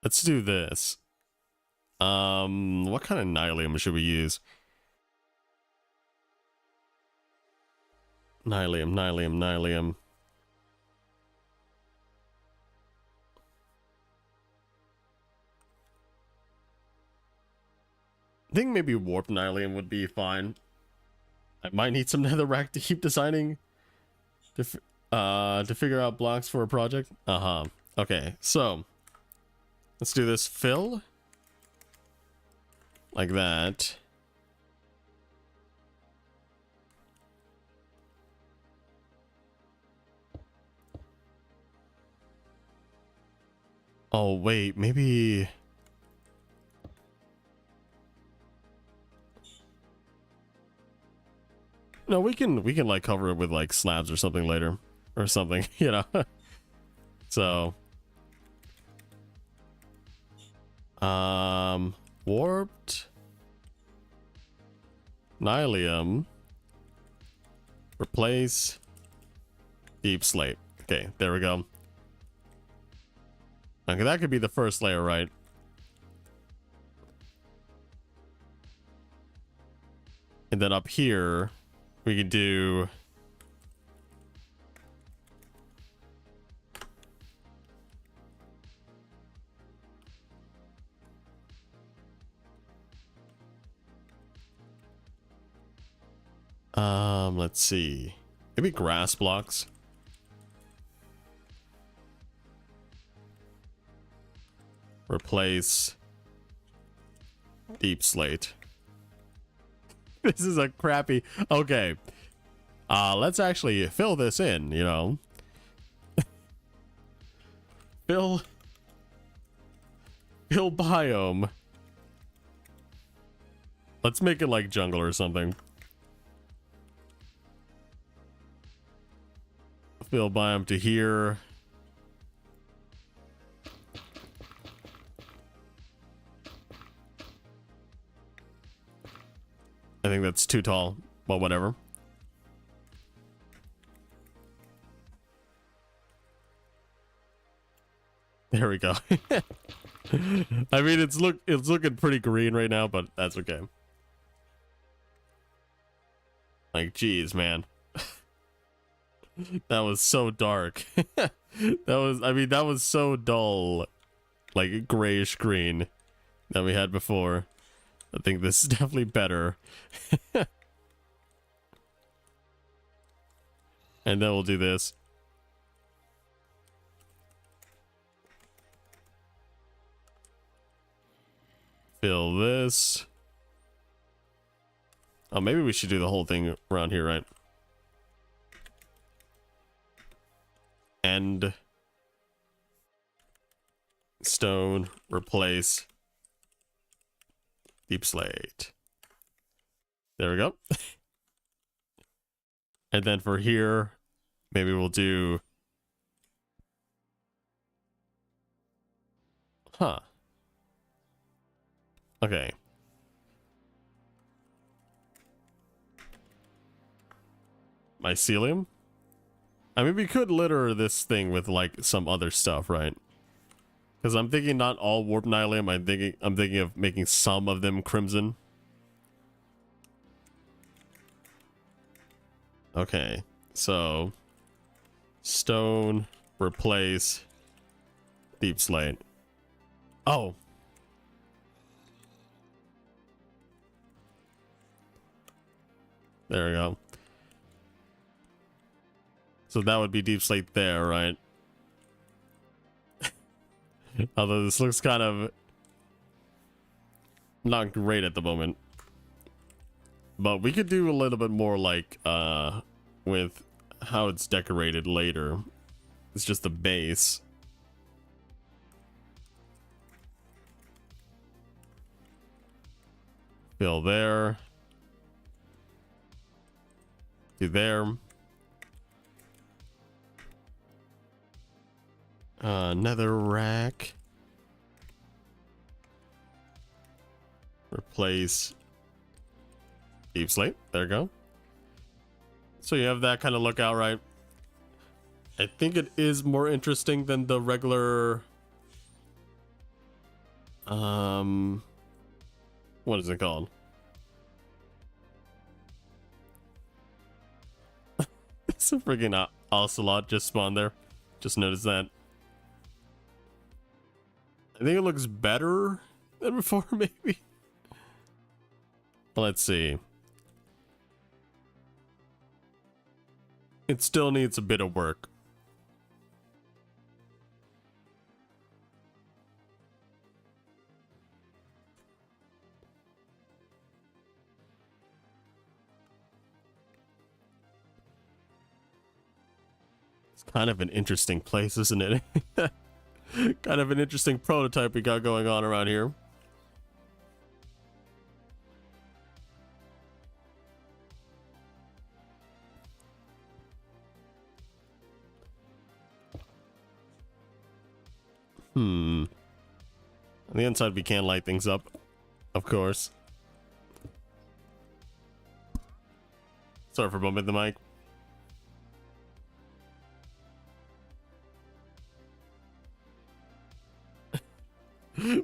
Let's do this. What kind of nylium should we use? Nylium. I think maybe warped nylium would be fine. I might need some netherrack to keep designing to figure out blocks for a project. Okay, so let's do this. Fill like that. Oh wait, maybe. No, we can like cover it with like slabs or something later, or something, you know. So, warped nylium, replace deep slate. Okay, there we go. Okay, that could be the first layer, right? And then up here, we could do let's see. Maybe grass blocks. Replace deep slate. This is a crappy. Okay. Let's actually fill this in, you know. Fill biome. Let's make it like jungle or something. Fill biome to here. I think that's too tall. Well, whatever. There we go. I mean, it's looking pretty green right now, but that's okay. Like, geez, man. That was so dark. that was so dull. Like, grayish green that we had before. I think this is definitely better. And then we'll do this. Fill this. Oh, maybe we should do the whole thing around here, right? End. Stone. Replace. Deep slate. There we go. And then for here, maybe we'll do... Huh. Okay. Mycelium? I mean, we could litter this thing with like some other stuff, right? Because I'm thinking not all warp nylium. I'm thinking of making some of them crimson. Okay, so stone, replace Deep slate. Oh. There we go. So that would be deep slate there, right? Although this looks kind of not great at the moment. But we could do a little bit more like with how it's decorated later. It's just the base. Fill there. Do there. Nether rack. Replace deep slate. There you go. So you have that kind of lookout, right? I think it is more interesting than the regular what is it called? It's a freaking ocelot just spawned there. Just noticed that. I think it looks better than before, maybe. Let's see. It still needs a bit of work. It's kind of an interesting place, isn't it? Kind of an interesting prototype we got going on around here. On the inside we can light things up, of course. Sorry for bumping the mic.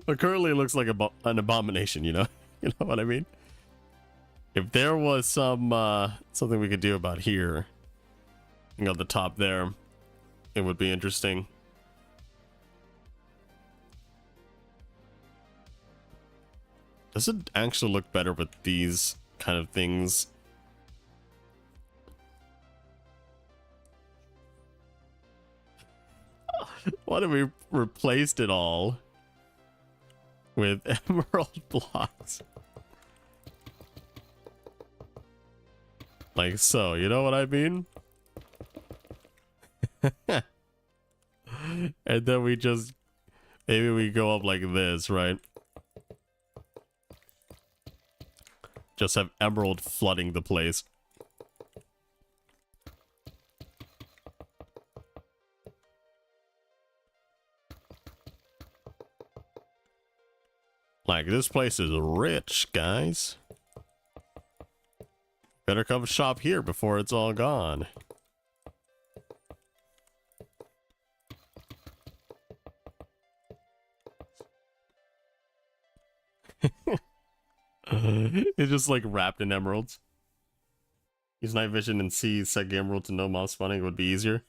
But currently it looks like an abomination, you know? You know what I mean? If there was some something we could do about here, you know, the top there, it would be interesting. Does it actually look better with these kind of things? What if we replaced it all with emerald blocks? Like so, you know what I mean? And then we just, maybe we go up like this, right? Just have emerald flooding the place. Like, this place is rich, guys. Better come shop here before it's all gone. It's just like wrapped in emeralds. Use night vision and see second emerald to know mob spawning would be easier.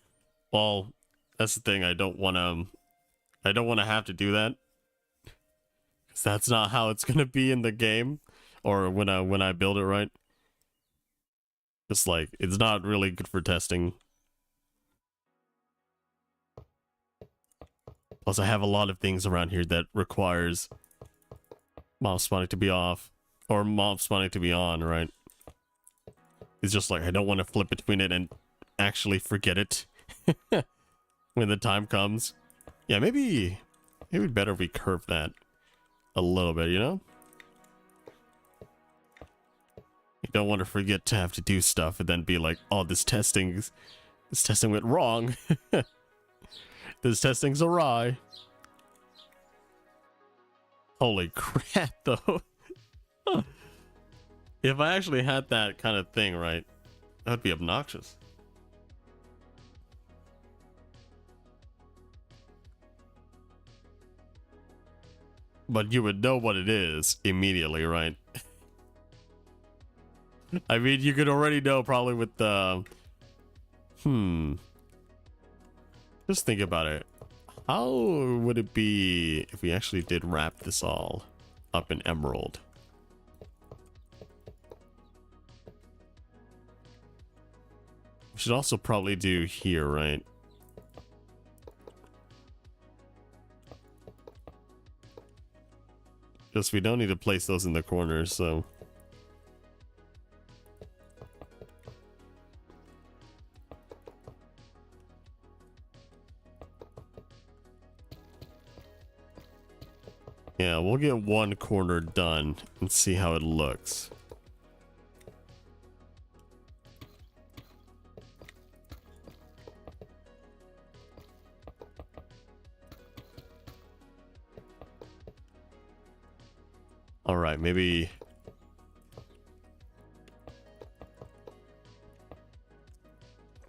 Well, that's the thing. I don't want to have to do that. Cause that's not how it's gonna be in the game, or when I build it, right. Just like, it's not really good for testing. Plus, I have a lot of things around here that requires mob spawning to be off, or mob spawning to be on, right? It's just like, I don't want to flip between it and actually forget it when the time comes. Yeah, maybe better if we curve that a little bit, you know? You don't want to forget to have to do stuff and then be like, oh, this testing went wrong. This testing's awry. Holy crap, though. If I actually had that kind of thing, right, that would be obnoxious. But you would know what it is immediately, right? I mean, you could already know probably with the... Just think about it. How would it be if we actually did wrap this all up in emerald? We should also probably do here, right? Just we don't need to place those in the corners, so. Yeah, we'll get one corner done and see how it looks. All right, maybe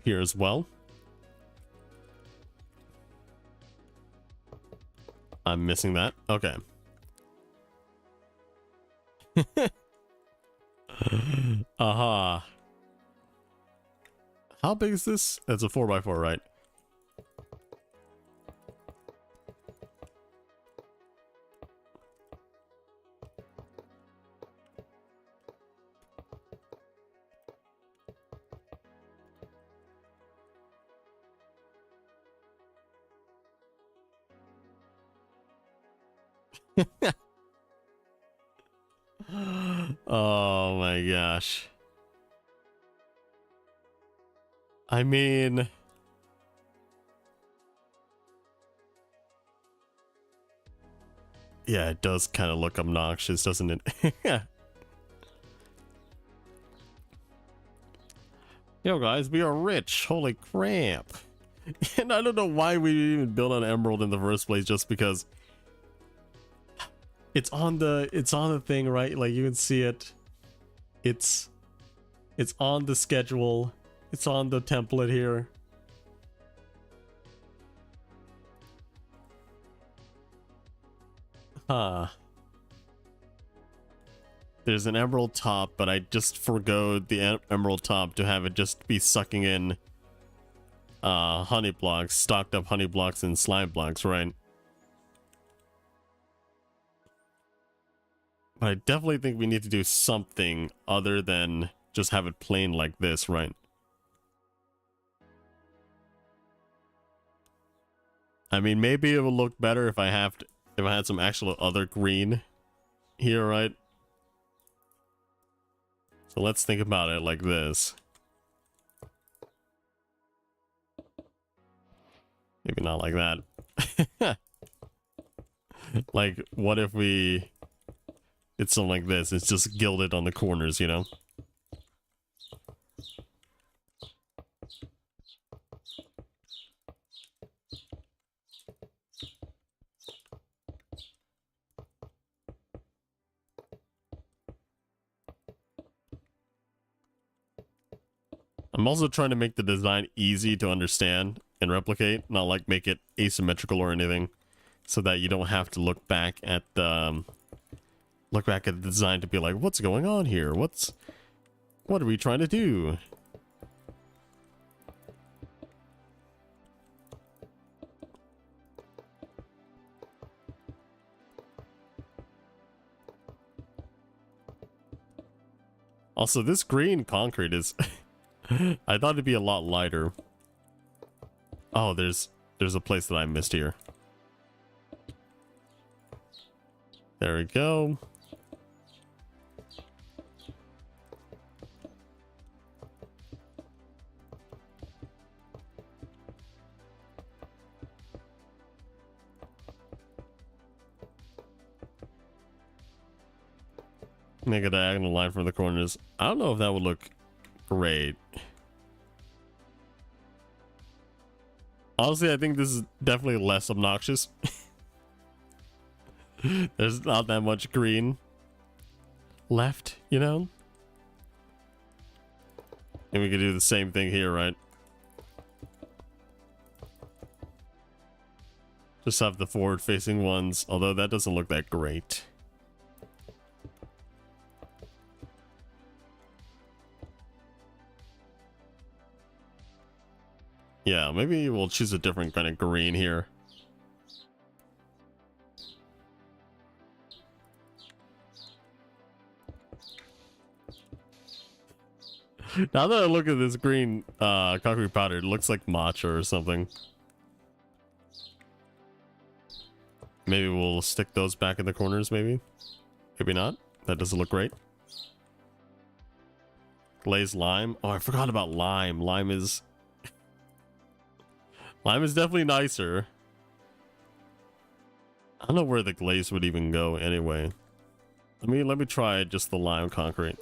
here as well. I'm missing that. Okay. Aha. How big is this? It's a 4x4, right? Oh my gosh. I mean, yeah, it does kind of look obnoxious, doesn't it? Yo guys, we are rich. Holy crap. And I don't know why we even built an emerald in the first place, just because it's on the thing, right? Like you can see it. It's on the schedule. It's on the template here. Huh. There's an emerald top, but I just forgo the emerald top to have it just be sucking in honey blocks, stocked up honey blocks and slime blocks, right? But I definitely think we need to do something other than just have it plain like this, right? I mean, maybe it will look better if I had some actual other green here, right? So let's think about it like this. Maybe not like that. Like, what if we... It's something like this. It's just gilded on the corners, you know? I'm also trying to make the design easy to understand and replicate, not like make it asymmetrical or anything, so that you don't have to look back at the design to be like, what's going on here? What are we trying to do? Also, this green concrete is I thought it'd be a lot lighter. Oh, there's a place that I missed here. There we go. Make a diagonal line from the corners. I don't know if that would look great. Honestly, I think this is definitely less obnoxious. There's not that much green left, you know? And we could do the same thing here, right? Just have the forward-facing ones, although that doesn't look that great. Yeah, maybe we'll choose a different kind of green here. Now that I look at this green concrete powder, it looks like matcha or something. Maybe we'll stick those back in the corners, maybe. Maybe not. That doesn't look great. Glazed lime. Oh, I forgot about lime. Lime is definitely nicer. I don't know where the glaze would even go anyway. Let me try just the lime concrete.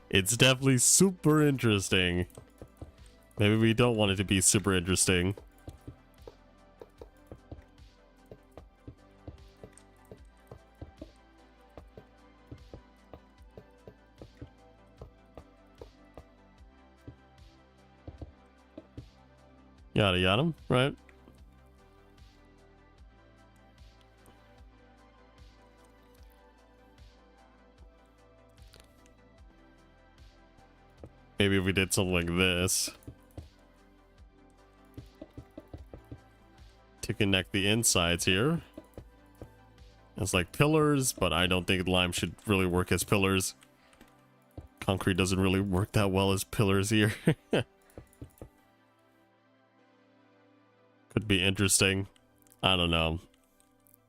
It's definitely super interesting. Maybe we don't want it to be super interesting. Yada yada, right? Maybe if we did something like this to connect the insides here. It's like pillars, but I don't think lime should really work as pillars. Concrete doesn't really work that well as pillars here. Could be interesting. I don't know.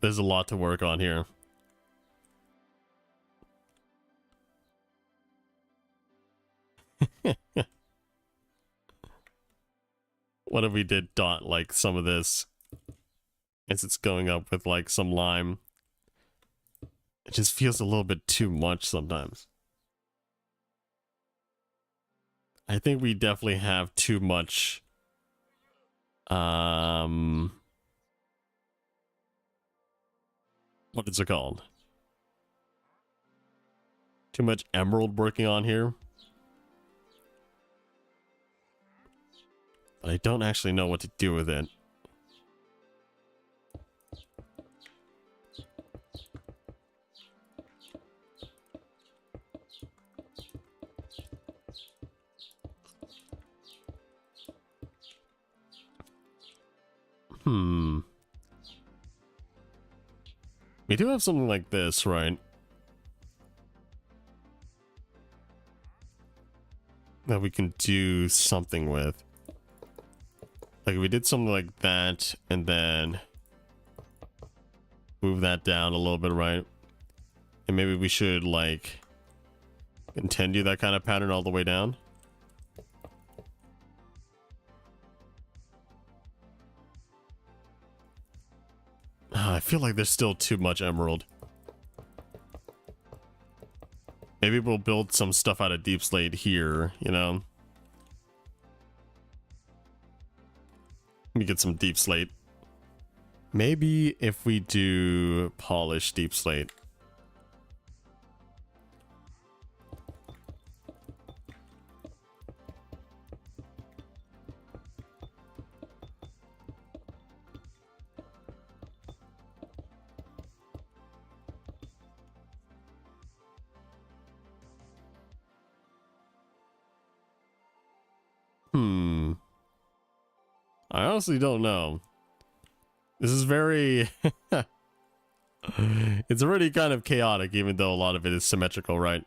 There's a lot to work on here. What if we did dot like some of this as it's going up with like some lime? It just feels a little bit too much sometimes. I think we definitely have too much what is it called? Too much emerald working on here. But I don't actually know what to do with it. We do have something like this, right? That we can do something with. Like we did something like that and then move that down a little bit, right? And maybe we should like continue that kind of pattern all the way down. I feel like there's still too much emerald. Maybe we'll build some stuff out of deep slate here, you know? Let me get some deep slate. Maybe if we do polish deep slate. I honestly don't know. This is very... It's already kind of chaotic, even though a lot of it is symmetrical, right?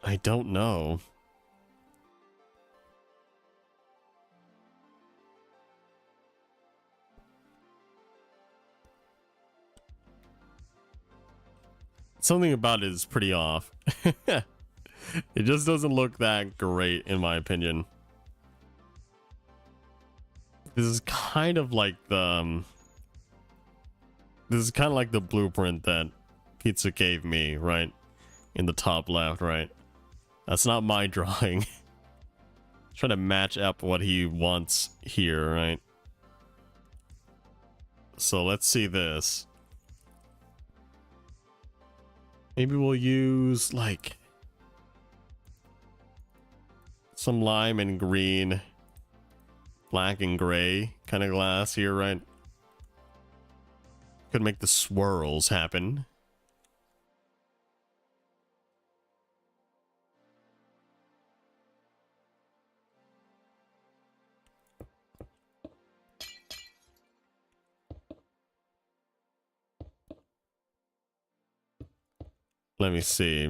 I don't know. Something about it is pretty off. It just doesn't look that great, in my opinion. This is kind of like the... This is kind of like the blueprint that Pizza gave me, right? In the top left, right? That's not my drawing. Trying to match up what he wants here, right? So let's see this. Maybe we'll use like some lime and green, black and gray kind of glass here, right? Could make the swirls happen. Let me see.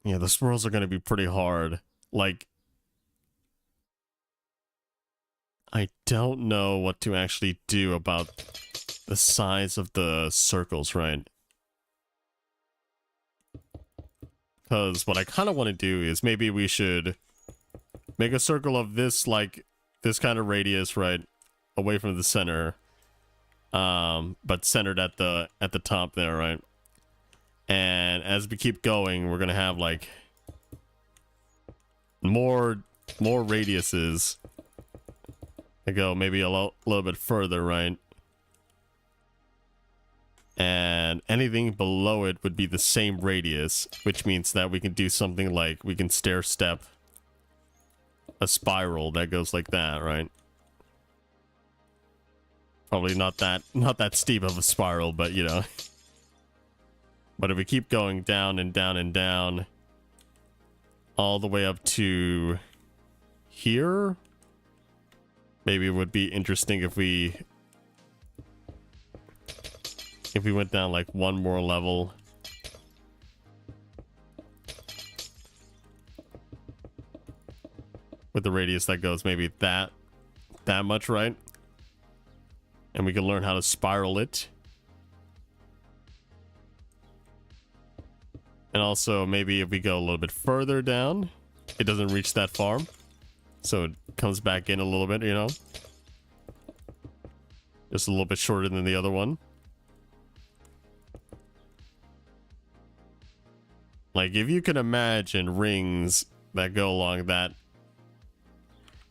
Yeah, the swirls are going to be pretty hard. Like, I don't know what to actually do about the size of the circles, right? Because what I kind of want to do is maybe we should make a circle of this, like, this kind of radius, right? Away from the center. But centered at the top there, right? And as we keep going, we're gonna have like more radiuses that go maybe a little bit further, right? And anything below it would be the same radius, which means that we can do something like we can stair step a spiral that goes like that, right? Probably not that steep of a spiral, but you know. But if we keep going down and down and down all the way up to here, maybe it would be interesting if we went down like one more level. With the radius that goes maybe that much, right? And we can learn how to spiral it. And also, maybe if we go a little bit further down, it doesn't reach that far. So it comes back in a little bit, you know? Just a little bit shorter than the other one. Like, if you can imagine rings that go along that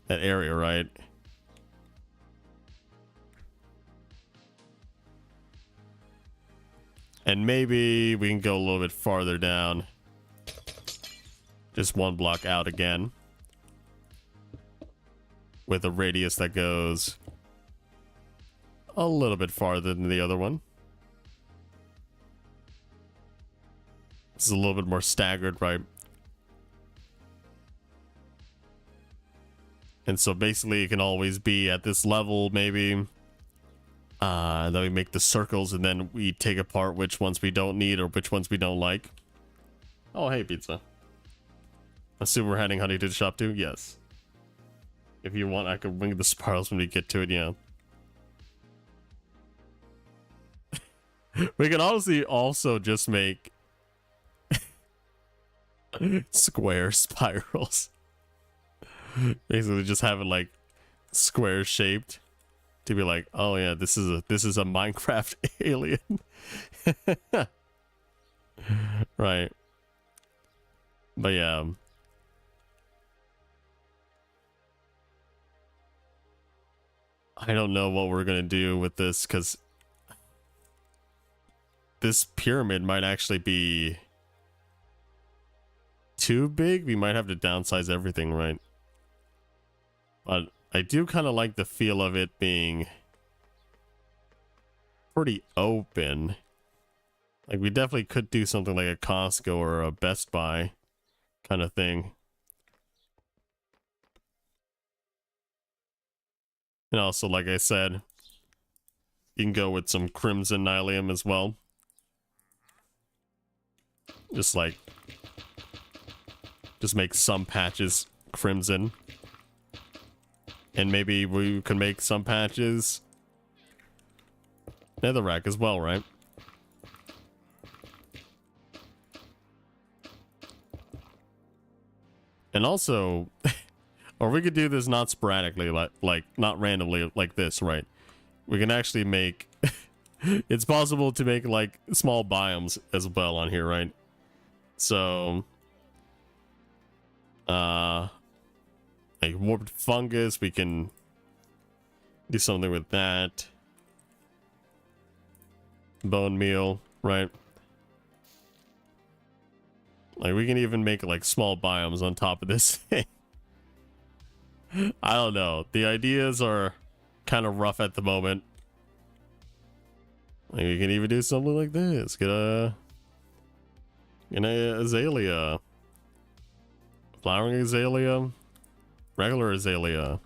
area, right? And maybe we can go a little bit farther down. Just one block out again. With a radius that goes a little bit farther than the other one. This is a little bit more staggered, right? And so basically it can always be at this level, maybe. Then we make the circles and then we take apart which ones we don't need or which ones we don't like. Oh, hey, pizza. Assume we're heading Honey to the shop too? Yes. If you want, I can bring the spirals when we get to it, yeah. We can honestly also just make square spirals. Basically just have it like square shaped. To be like, oh yeah, this is a Minecraft alien. Right. But yeah. I don't know what we're gonna do with this, because this pyramid might actually be too big. We might have to downsize everything, right? But I do kind of like the feel of it being pretty open. Like, we definitely could do something like a Costco or a Best Buy kind of thing. And also, like I said, you can go with some Crimson Nylium as well. Just make some patches crimson. And maybe we can make some patches netherrack as well, right? And also, or we could do this not sporadically, like not randomly like this, right? We can actually make it's possible to make like small biomes as well on here, right? So like warped fungus, we can Do something with that. Bone meal, right? Like, we can even make, like, small biomes on top of this thing. I don't know. The ideas are kind of rough at the moment. Like, we can even do something like this. Get a azalea. Flowering azalea. Regular azalea.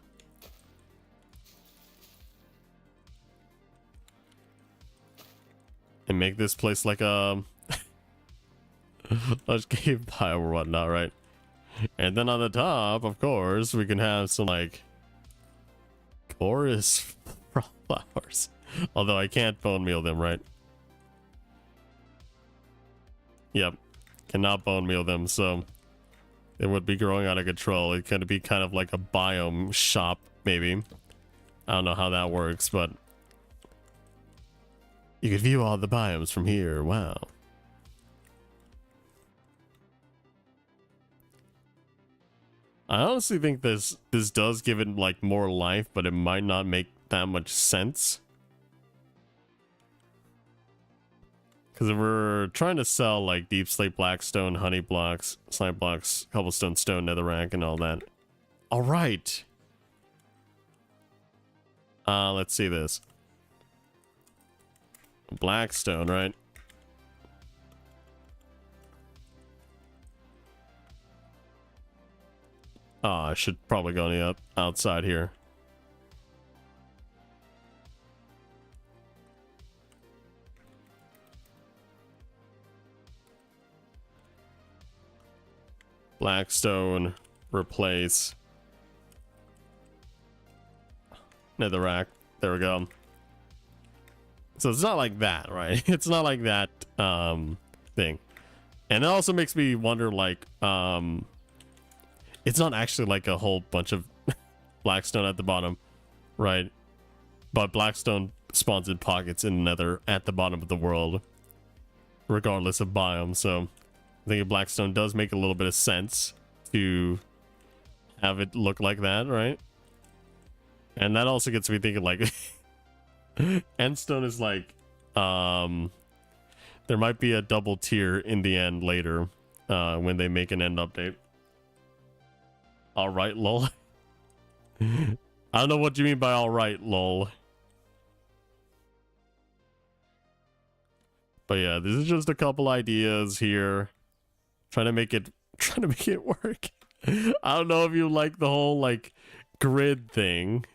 And make this place like a cave biome or whatnot, right? And then on the top, of course, we can have some like chorus flowers. Although I can't bone meal them, right? Yep. Cannot bone meal them, so it would be growing out of control. It could be kind of like a biome shop, maybe. I don't know how that works, but you could view all the biomes from here. Wow. I honestly think this does give it like more life, but it might not make that much sense. Because if we're trying to sell like deep slate blackstone, honey blocks, slime blocks, cobblestone stone, netherrack, and all that. All right. Let's see this. Blackstone, right? Oh, I should probably go on the outside here. Blackstone, replace netherrack. There we go. So it's not like that, right? It's not like that thing. And it also makes me wonder, like, it's not actually like a whole bunch of blackstone at the bottom, right? But blackstone spawns in pockets in nether at the bottom of the world, regardless of biome. So I think blackstone does make a little bit of sense to have it look like that, right? And that also gets me thinking, like, endstone is like, there might be a double tier in the end later, when they make an end update. All right, lol. I don't know what you mean by all right, lol. But yeah, this is just a couple ideas here. Trying to make it work. I don't know if you like the whole like grid thing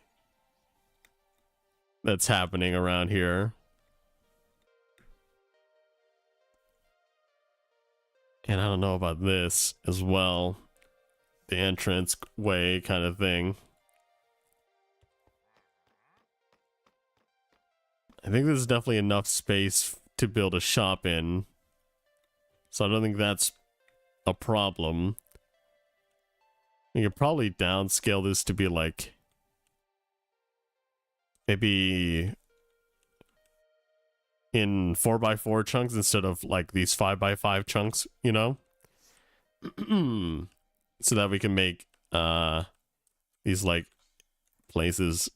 that's happening around here. And I don't know about this as well. The entrance way kind of thing. I think there's definitely enough space to build a shop in. So I don't think that's a problem. You could probably downscale this to be like maybe in 4x4 chunks instead of like these 5x5 chunks, you know? So that we can make these like places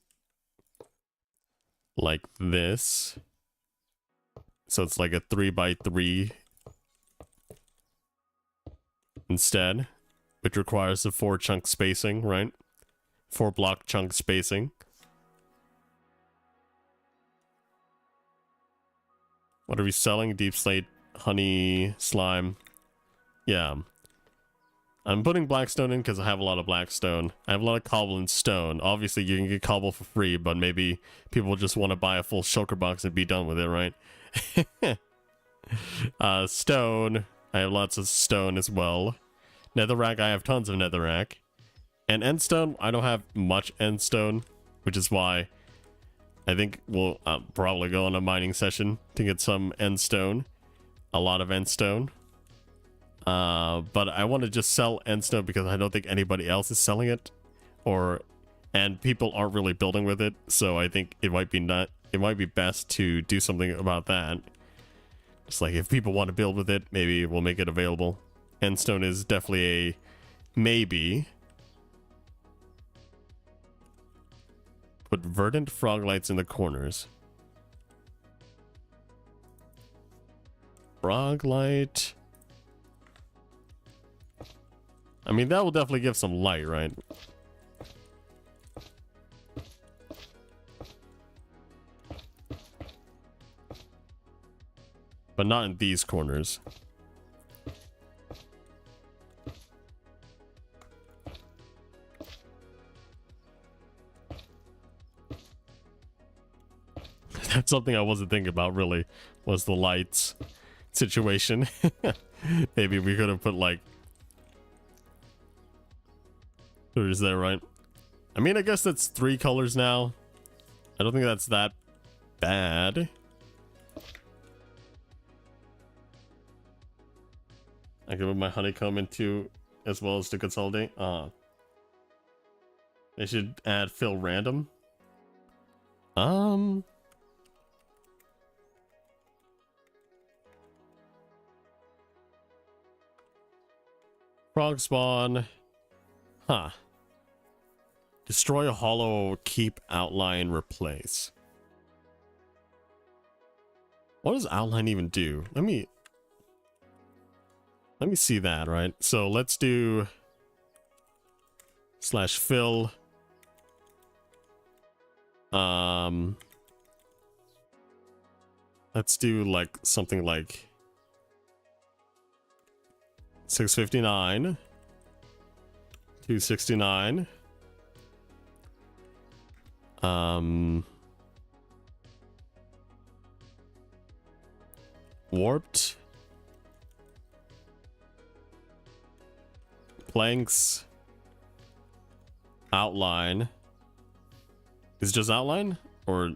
like this. So it's like a 3x3 instead, which requires a 4 chunk spacing, right? 4 block chunk spacing. What are we selling? Deep slate, honey, slime. Yeah. I'm putting blackstone in because I have a lot of blackstone. I have a lot of cobble and stone. Obviously, you can get cobble for free, but maybe people just want to buy a full shulker box and be done with it, right? Stone. I have lots of stone as well. Netherrack, I have tons of netherrack. And endstone, I don't have much endstone, which is why I think we'll probably go on a mining session to get some endstone. A lot of endstone. But I want to just sell endstone because I don't think anybody else is selling it, and people aren't really building with it. So I think it might be best to do something about that. Just like if people want to build with it, maybe we'll make it available. Endstone is definitely a maybe. Put verdant frog lights in the corners. Frog light. I mean, that will definitely give some light, right? But not in these corners. That's something I wasn't thinking about, really, was the lights situation. Maybe we could have put, like... Or is that right? I mean, I guess that's 3 colors now. I don't think that's that bad. I can put my honeycomb into as well as to consolidate. I should add fill random. Frog spawn. Huh. Destroy a hollow, keep outline, replace. What does outline even do? Let me see that, right? So let's do /fill. Let's do like something like 659, 269. Warped. Planks. Outline. Is it just outline? Or...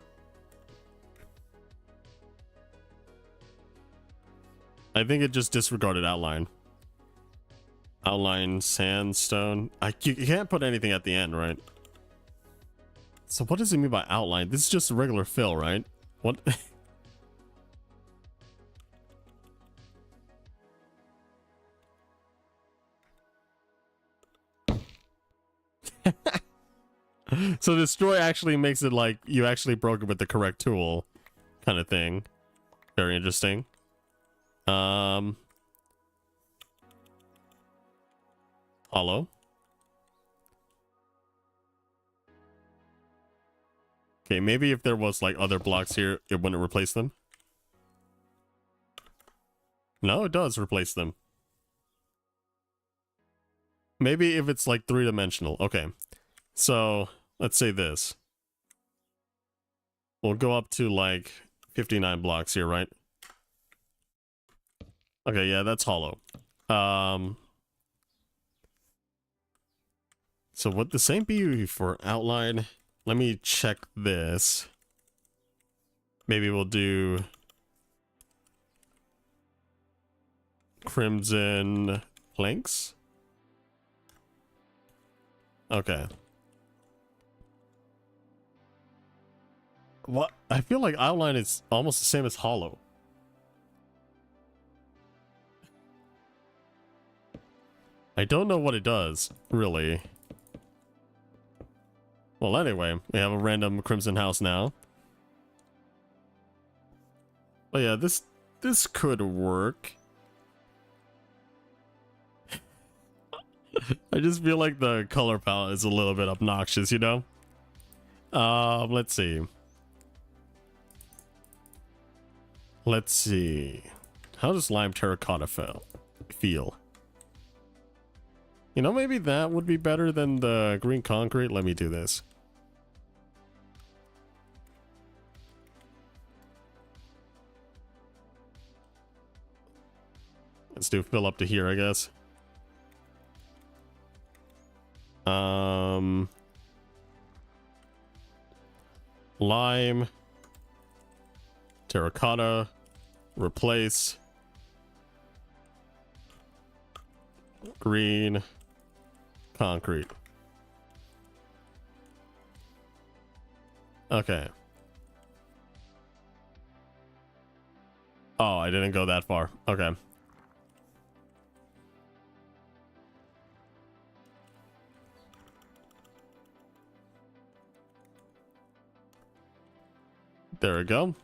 I think it just disregarded outline. Outline, sandstone. You can't put anything at the end, right? So what does it mean by outline? This is just a regular fill, right? What? So destroy actually makes it like you actually broke it with the correct tool, kind of thing. Very interesting. Hollow. Okay, maybe if there was like other blocks here, it wouldn't replace them. No, it does replace them. Maybe if it's like 3-dimensional. Okay. So, let's say this. We'll go up to like 59 blocks here, right? Okay, yeah, that's hollow. So would the same be for outline? Let me check this. Maybe we'll do crimson planks. Okay. What? I feel like outline is almost the same as hollow. I don't know what it does, really. Well, anyway, we have a random crimson house now. But yeah, this could work. I just feel like the color palette is a little bit obnoxious, you know? Let's see. Let's see. How does lime terracotta feel? You know, maybe that would be better than the green concrete. Let me do this. Let's do fill up to here, I guess. Lime, terracotta, replace, green, concrete. Okay. Oh, I didn't go that far. Okay. There we go.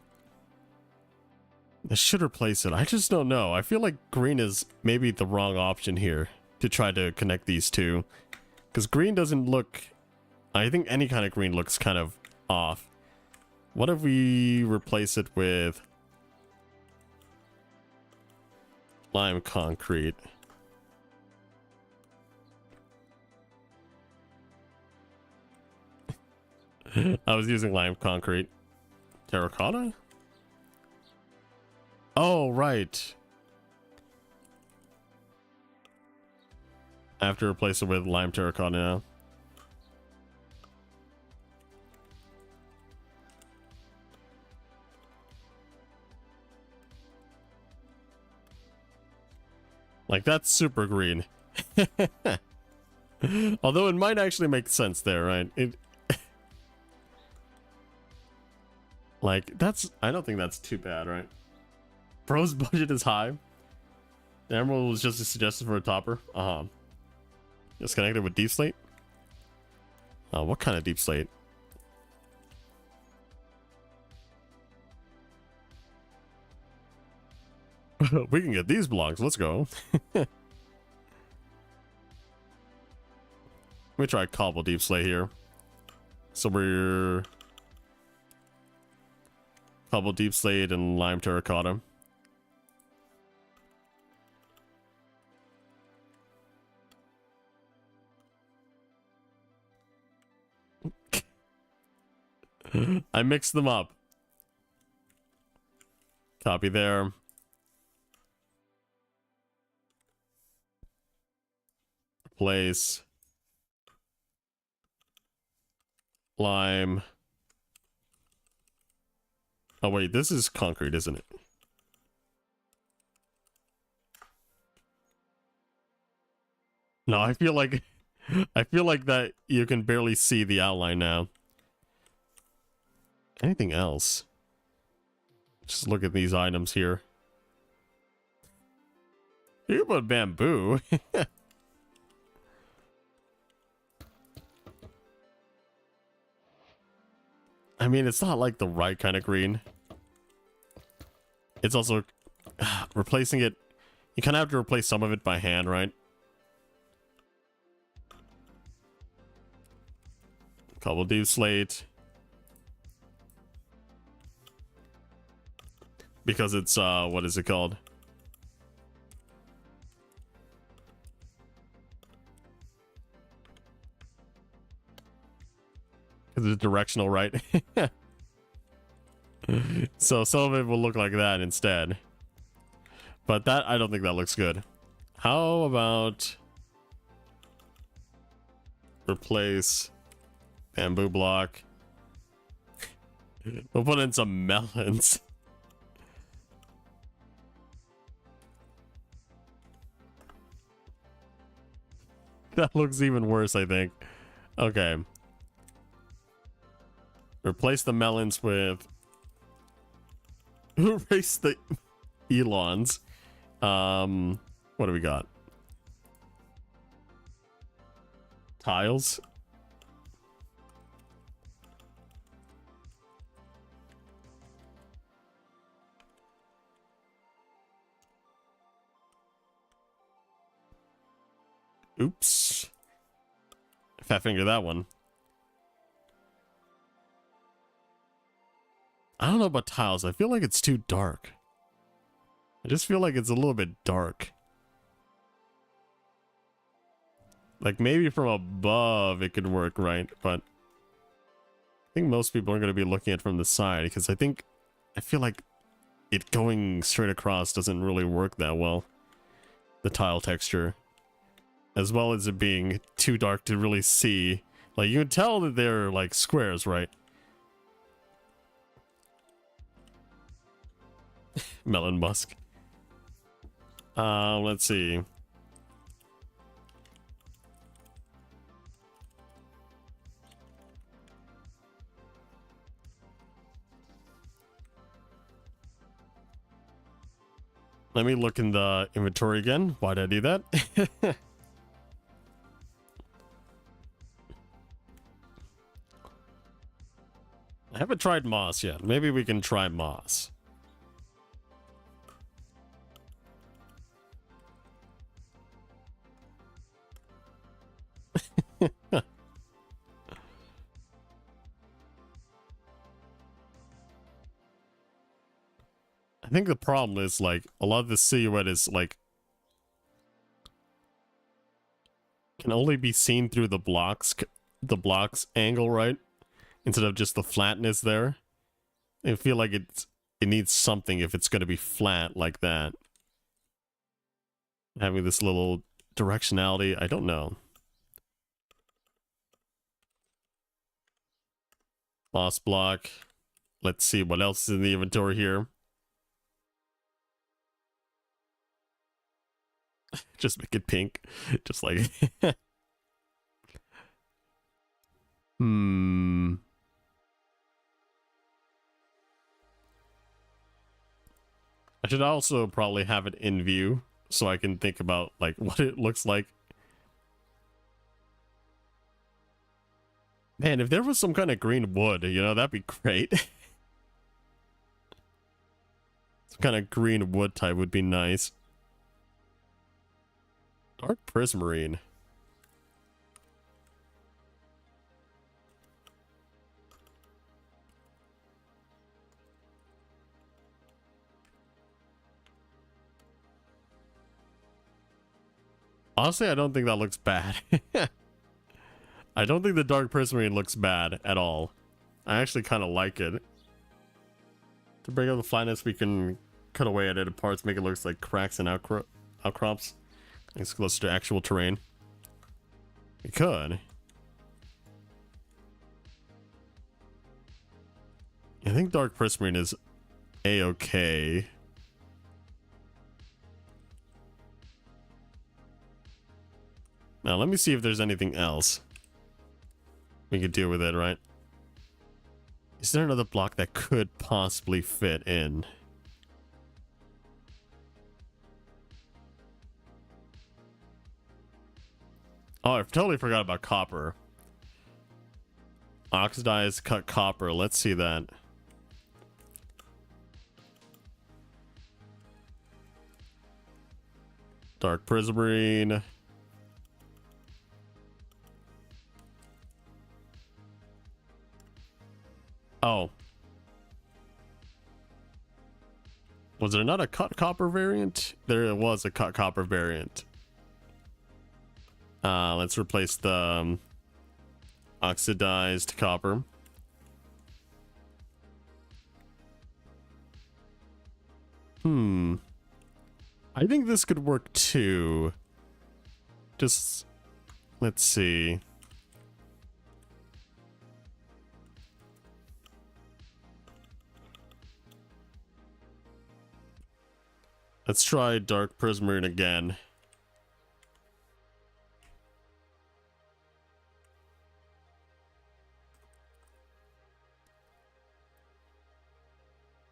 I should replace it. I just don't know. I feel like green is maybe the wrong option here to try to connect these two. Because green doesn't look... I think any kind of green looks kind of off. What if we replace it with lime concrete? I was using lime concrete. Terracotta? Oh, right. I have to replace it with lime terracotta now. Like, that's super green. Although it might actually make sense there, right? It... like, that's... I don't think that's too bad, right? Pro's budget is high. The emerald was just suggested for a topper. Uh-huh. Just connected with deep slate? What kind of deep slate? We can get these blocks. Let's go. Let me try cobble deep slate here. So we're cobble deep slate and lime terracotta. I mixed them up. Copy there. Place. Lime. Oh wait, this is concrete, isn't it? No, I feel like that you can barely see the outline now. Anything else? Just look at these items here. You put bamboo. I mean, it's not like the right kind of green. It's also replacing it. You kind of have to replace some of it by hand, right? Cobble deep slate. Because it's, what is it called? Because it's directional, right? So some of it will look like that instead. But that, I don't think that looks good. How about replace bamboo block? We'll put in some melons. That looks even worse, I think. Okay. Replace the melons with... Erase the Elons. What do we got? Tiles? Oops. Fat finger that one. I don't know about tiles. I feel like it's too dark. I just feel like it's a little bit dark. Like maybe from above it could work, right? But I think most people are going to be looking at it from the side because I feel like it going straight across doesn't really work that well. The tile texture. As well as it being too dark to really see. Like, you can tell that they're, like, squares, right? Melon musk. Let's see. Let me look in the inventory again. Why did I do that? I have a tried moss yet. Maybe we can try moss. I think the problem is, like, a lot of the silhouette is, like, can only be seen through the blocks angle, right? Instead of just the flatness there. I feel like it needs something if it's going to be flat like that. Having this little directionality, I don't know. Moss block. Let's see what else is in the inventory here. Just make it pink. Just like... Hmm. I should also probably have it in view so I can think about, like, what it looks like. Man, if there was some kind of green wood, you know, that'd be great. Some kind of green wood type would be nice. Dark prismarine. Honestly, I don't think that looks bad. I don't think the dark prismarine looks bad at all. I actually kind of like it. To bring up the flatness, we can cut away edited parts, make it look like cracks and outcrops. It's close to actual terrain. We could. I think dark prismarine is a-okay. Now let me see if there's anything else we could do with it, right? Is there another block that could possibly fit in? Oh, I totally forgot about copper. Oxidized cut copper. Let's see that. Dark prismarine. Oh. Was there not a cut copper variant? There was a cut copper variant. Let's replace the oxidized copper. I think this could work too. Just, let's see. Let's try dark prismarine again.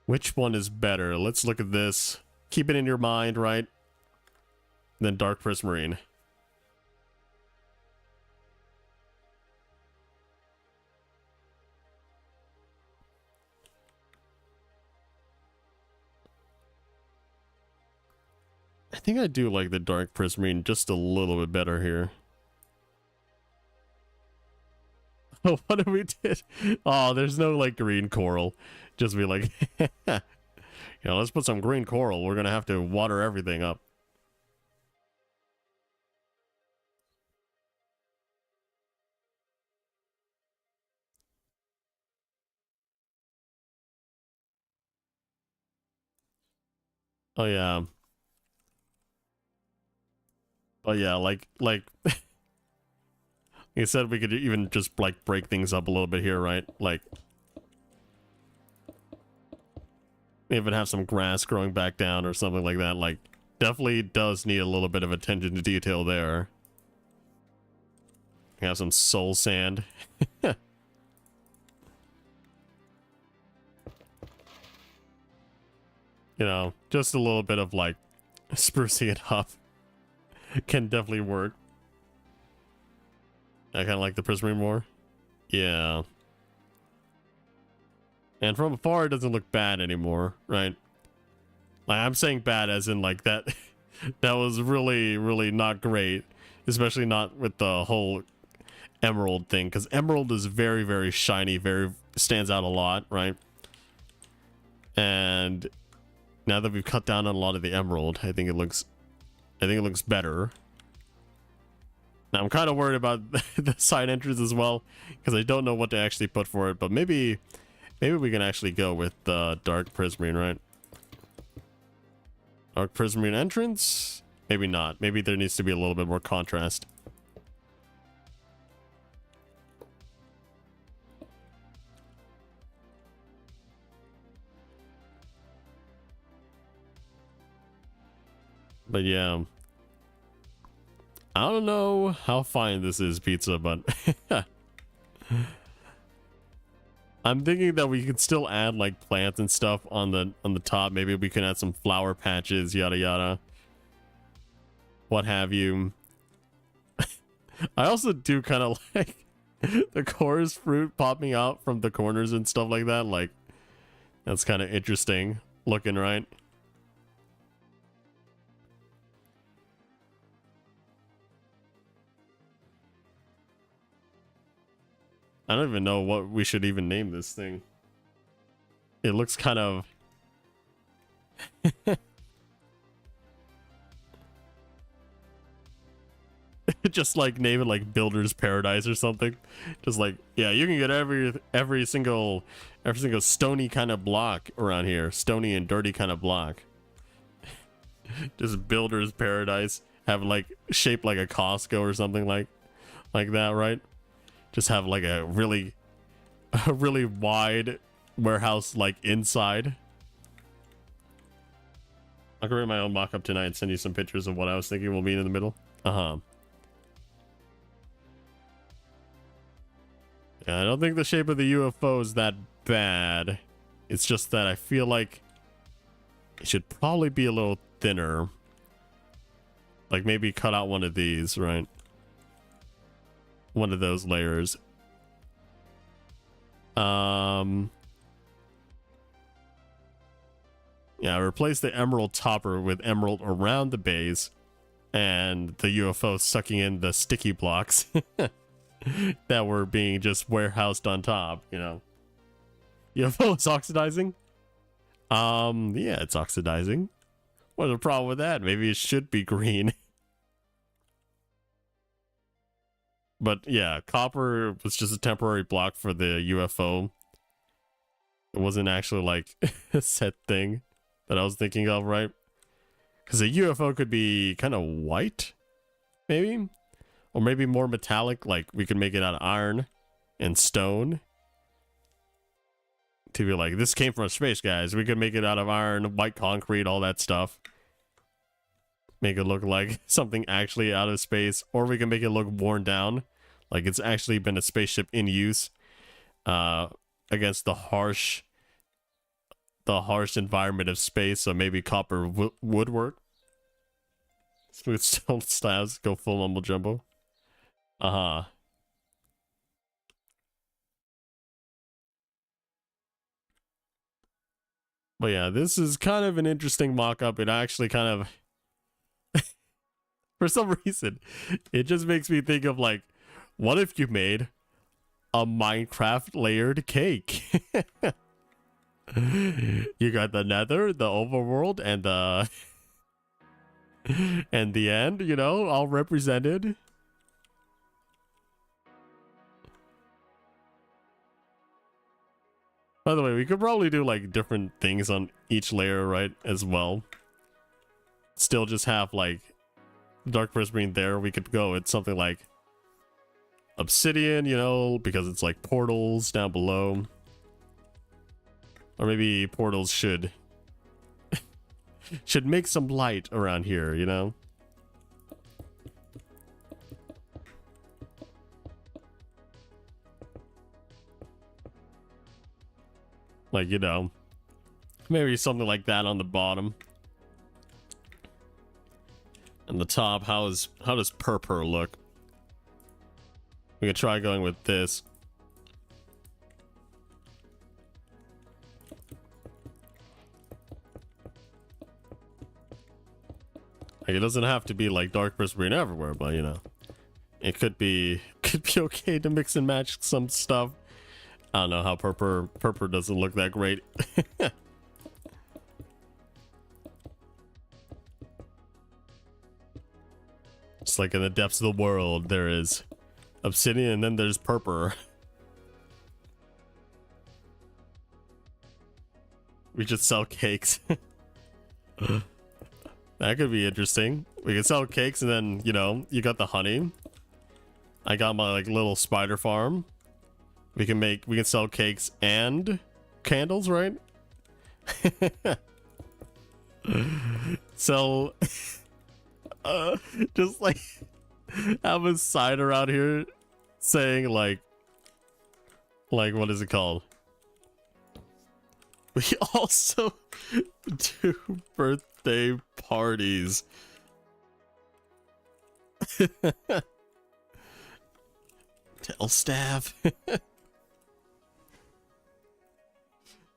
Which one is better? Let's look at this. Keep it in your mind, right? Then dark prismarine. I think I do like the dark prismarine just a little bit better here. Oh, what did we did? Oh, there's no like green coral. Just be like, let's put some green coral. We're gonna have to water everything up. Oh yeah. Oh yeah, like you said, we could even just like break things up a little bit here, right? Like even have some grass growing back down or something like that. Like definitely does need a little bit of attention to detail there. Have some soul sand. You know, just a little bit of like sprucing it up can definitely work. I kind of like the prismarine more. Yeah. And from afar, it doesn't look bad anymore, right? Like, I'm saying bad as in like that. That was really, really not great. Especially not with the whole emerald thing. Because emerald is very, very shiny. Very stands out a lot, right? And now that we've cut down on a lot of the emerald, I think it looks better. Now I'm kind of worried about the side entrance as well, because I don't know what to actually put for it. But maybe we can actually go with dark prismarine, right? Dark prismarine entrance? Maybe not. Maybe there needs to be a little bit more contrast. But yeah, I don't know how fine this is, pizza, but I'm thinking that we could still add like plants and stuff on the top. Maybe we can add some flower patches, yada yada, what have you. I also do kind of like the chorus fruit popping out from the corners and stuff like that. Like, that's kind of interesting looking, right? I don't even know what we should even name this thing. It looks kind of... Just like name it like Builder's Paradise or something. Just like, yeah, you can get every single stony kind of block around here. Stony and dirty kind of block. Just Builder's Paradise. Have like shaped like a Costco or something like that, right? Just have like a really wide warehouse like inside. I'll create my own mock-up tonight and send you some pictures of what I was thinking will be in the middle. Yeah, I don't think the shape of the UFO is that bad. It's just that I feel like it should probably be a little thinner. Like maybe cut out one of these, right? One of those layers. Yeah, replace the emerald topper with emerald around the base and the UFO sucking in the sticky blocks that were being just warehoused on top, you know. UFO is oxidizing? Yeah, it's oxidizing. What's the problem with that? Maybe it should be green. But yeah, copper was just a temporary block for the UFO. It wasn't actually like a set thing that I was thinking of, right? Because a UFO could be kind of white, maybe? Or maybe more metallic, like we could make it out of iron and stone. To be like, this came from space, guys. We could make it out of iron, white concrete, all that stuff. Make it look like something actually out of space. Or we can make it look worn down, like it's actually been a spaceship in use against the harsh environment of space. So maybe copper would work. Smooth stone slabs go full mumbo jumbo. But yeah, this is kind of an interesting mock-up. It actually kind of, for some reason, it just makes me think of like, what if you made a Minecraft layered cake? You got the nether, the overworld, and the end, you know, all represented. By the way, we could probably do like different things on each layer, right, as well. Still just have like dark prismarine there. We could go with something like obsidian, you know, because it's like portals down below. Or maybe portals should make some light around here, you know? Like, you know, maybe something like that on the bottom. And the top, how does purple look? We could try going with this. Like, it doesn't have to be like dark prismarine everywhere, but you know, it could be okay to mix and match some stuff. I don't know how purple doesn't look that great. It's like in the depths of the world, there is obsidian and then there's purple. We should sell cakes. That could be interesting. We could sell cakes and then, you know, you got the honey. I got my like little spider farm. We can sell cakes and candles, right? Sell just like have a sign around here saying like what is it called? We also do birthday parties. Tell staff.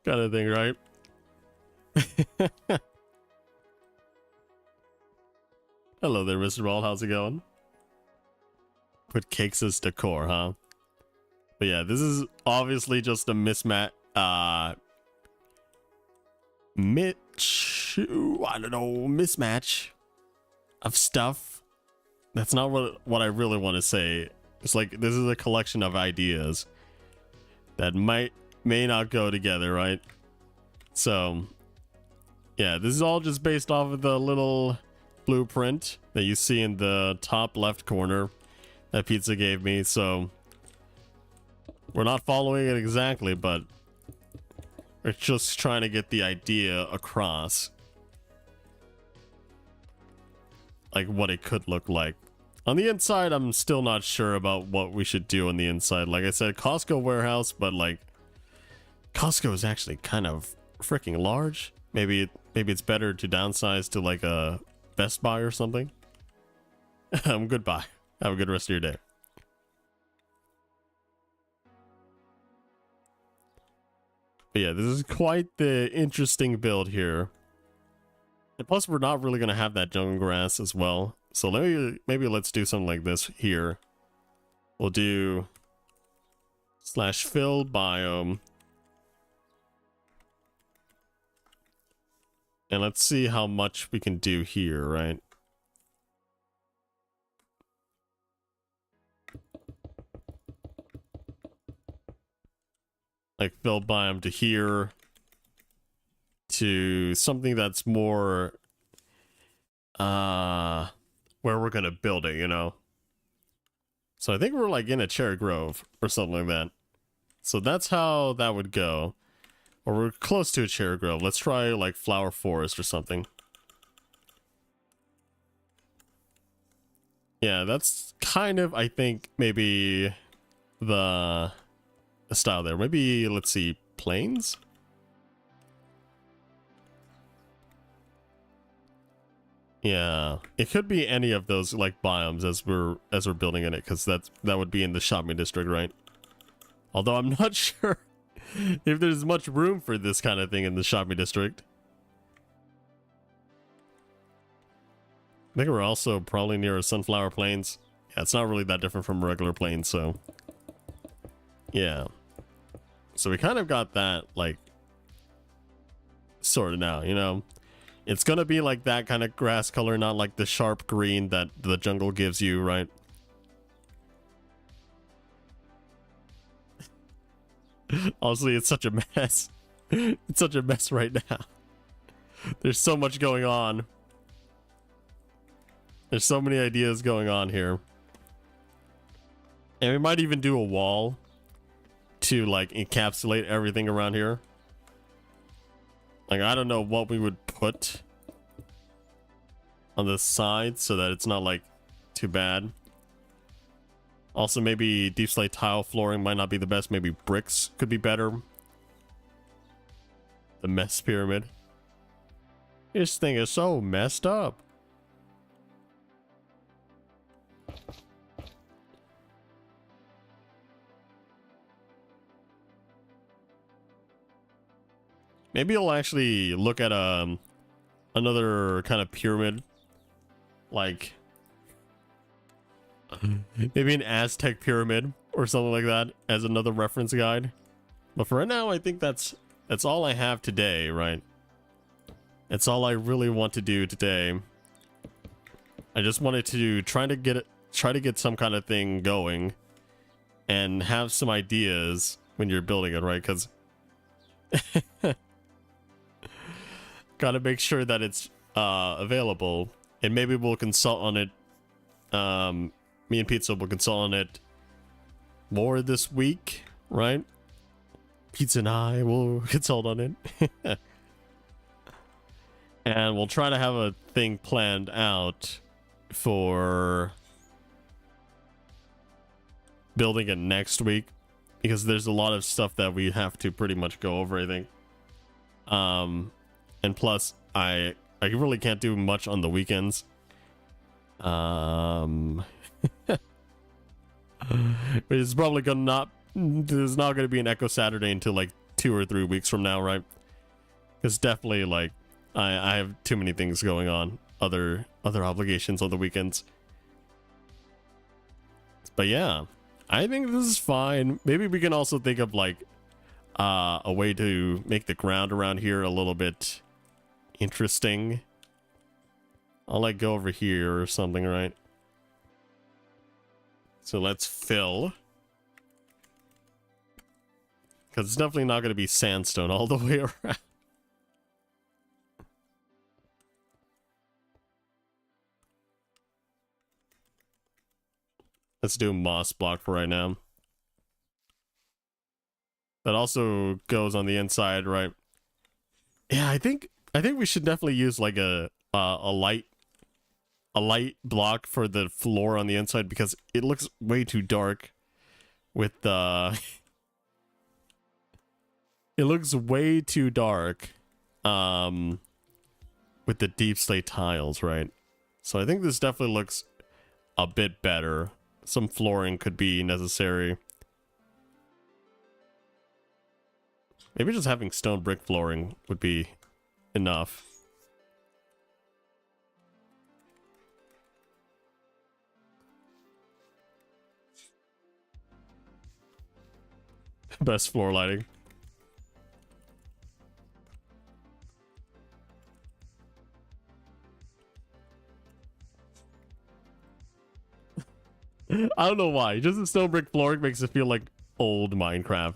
Kind of thing, right? Hello there, Mr. Bald. How's it going? Put cakes as decor, huh? But yeah, this is obviously just a mismatch. Mismatch of stuff. That's not what I really want to say. It's like this is a collection of ideas that may not go together, right? So yeah, this is all just based off of the little blueprint that you see in the top left corner that Pizza gave me. So we're not following it exactly, but we're just trying to get the idea across, like what it could look like. On the inside, I'm still not sure about what we should do on the inside. Like I said, Costco warehouse, but like Costco is actually kind of freaking large. Maybe it's better to downsize to like a Best Buy or something. Goodbye. Have a good rest of your day. But yeah, this is quite the interesting build here. And plus, we're not really going to have that jungle grass as well. So maybe let's do something like this here. We'll do /fill biome. And let's see how much we can do here, right? Like fill biome to here. To something that's more where we're gonna build it, you know? So I think we're like in a cherry grove or something like that. So that's how that would go. Or we're close to a cherry grove. Let's try like flower forest or something. Yeah, that's kind of, I think, maybe the style there. Maybe, let's see, plains? Yeah, it could be any of those like biomes as we're building in it, because that would be in the shopping district, right? Although I'm not sure if there's much room for this kind of thing in the shopping district. I think we're also probably near a sunflower plains. Yeah, it's not really that different from regular plains, so yeah. So we kind of got that like sorted out, you know. It's gonna be like that kind of grass color, not like the sharp green that the jungle gives you, right? Honestly, it's such a mess. It's such a mess right now. There's so much going on. There's so many ideas going on here. And we might even do a wall to like encapsulate everything around here. Like, I don't know what we would put on the side so that it's not like too bad. Also, maybe deep slate tile flooring might not be the best. Maybe bricks could be better. The mess pyramid. This thing is so messed up. Maybe I'll actually look at another kind of pyramid like maybe an Aztec pyramid or something like that as another reference guide. But for right now, I think that's all I have today, right? That's all I really want to do today. I just wanted to try to get some kind of thing going and have some ideas when you're building it, right? Because gotta make sure that it's available, and maybe we'll consult on it. Me and Pizza will consult on it more this week, right? Pizza and I will consult on it. And we'll try to have a thing planned out for building it next week, because there's a lot of stuff that we have to pretty much go over, I think. And plus I really can't do much on the weekends. It's probably there's not gonna be an Echo Saturday until like 2 or 3 weeks from now, right? It's definitely like I have too many things going on, other obligations on the weekends. But yeah, I think this is fine. Maybe we can also think of like a way to make the ground around here a little bit interesting. I'll like go over here or something, right? So let's fill, because it's definitely not going to be sandstone all the way around. Let's do moss block for right now. That also goes on the inside, right? Yeah, I think we should definitely use like a light block for the floor on the inside, because it looks way too dark with the it looks way too dark with the deep slate tiles, right? So I think this definitely looks a bit better. Some flooring could be necessary. Maybe just having stone brick flooring would be enough. Best floor lighting. I don't know why. Just the stone brick flooring makes it feel like old Minecraft.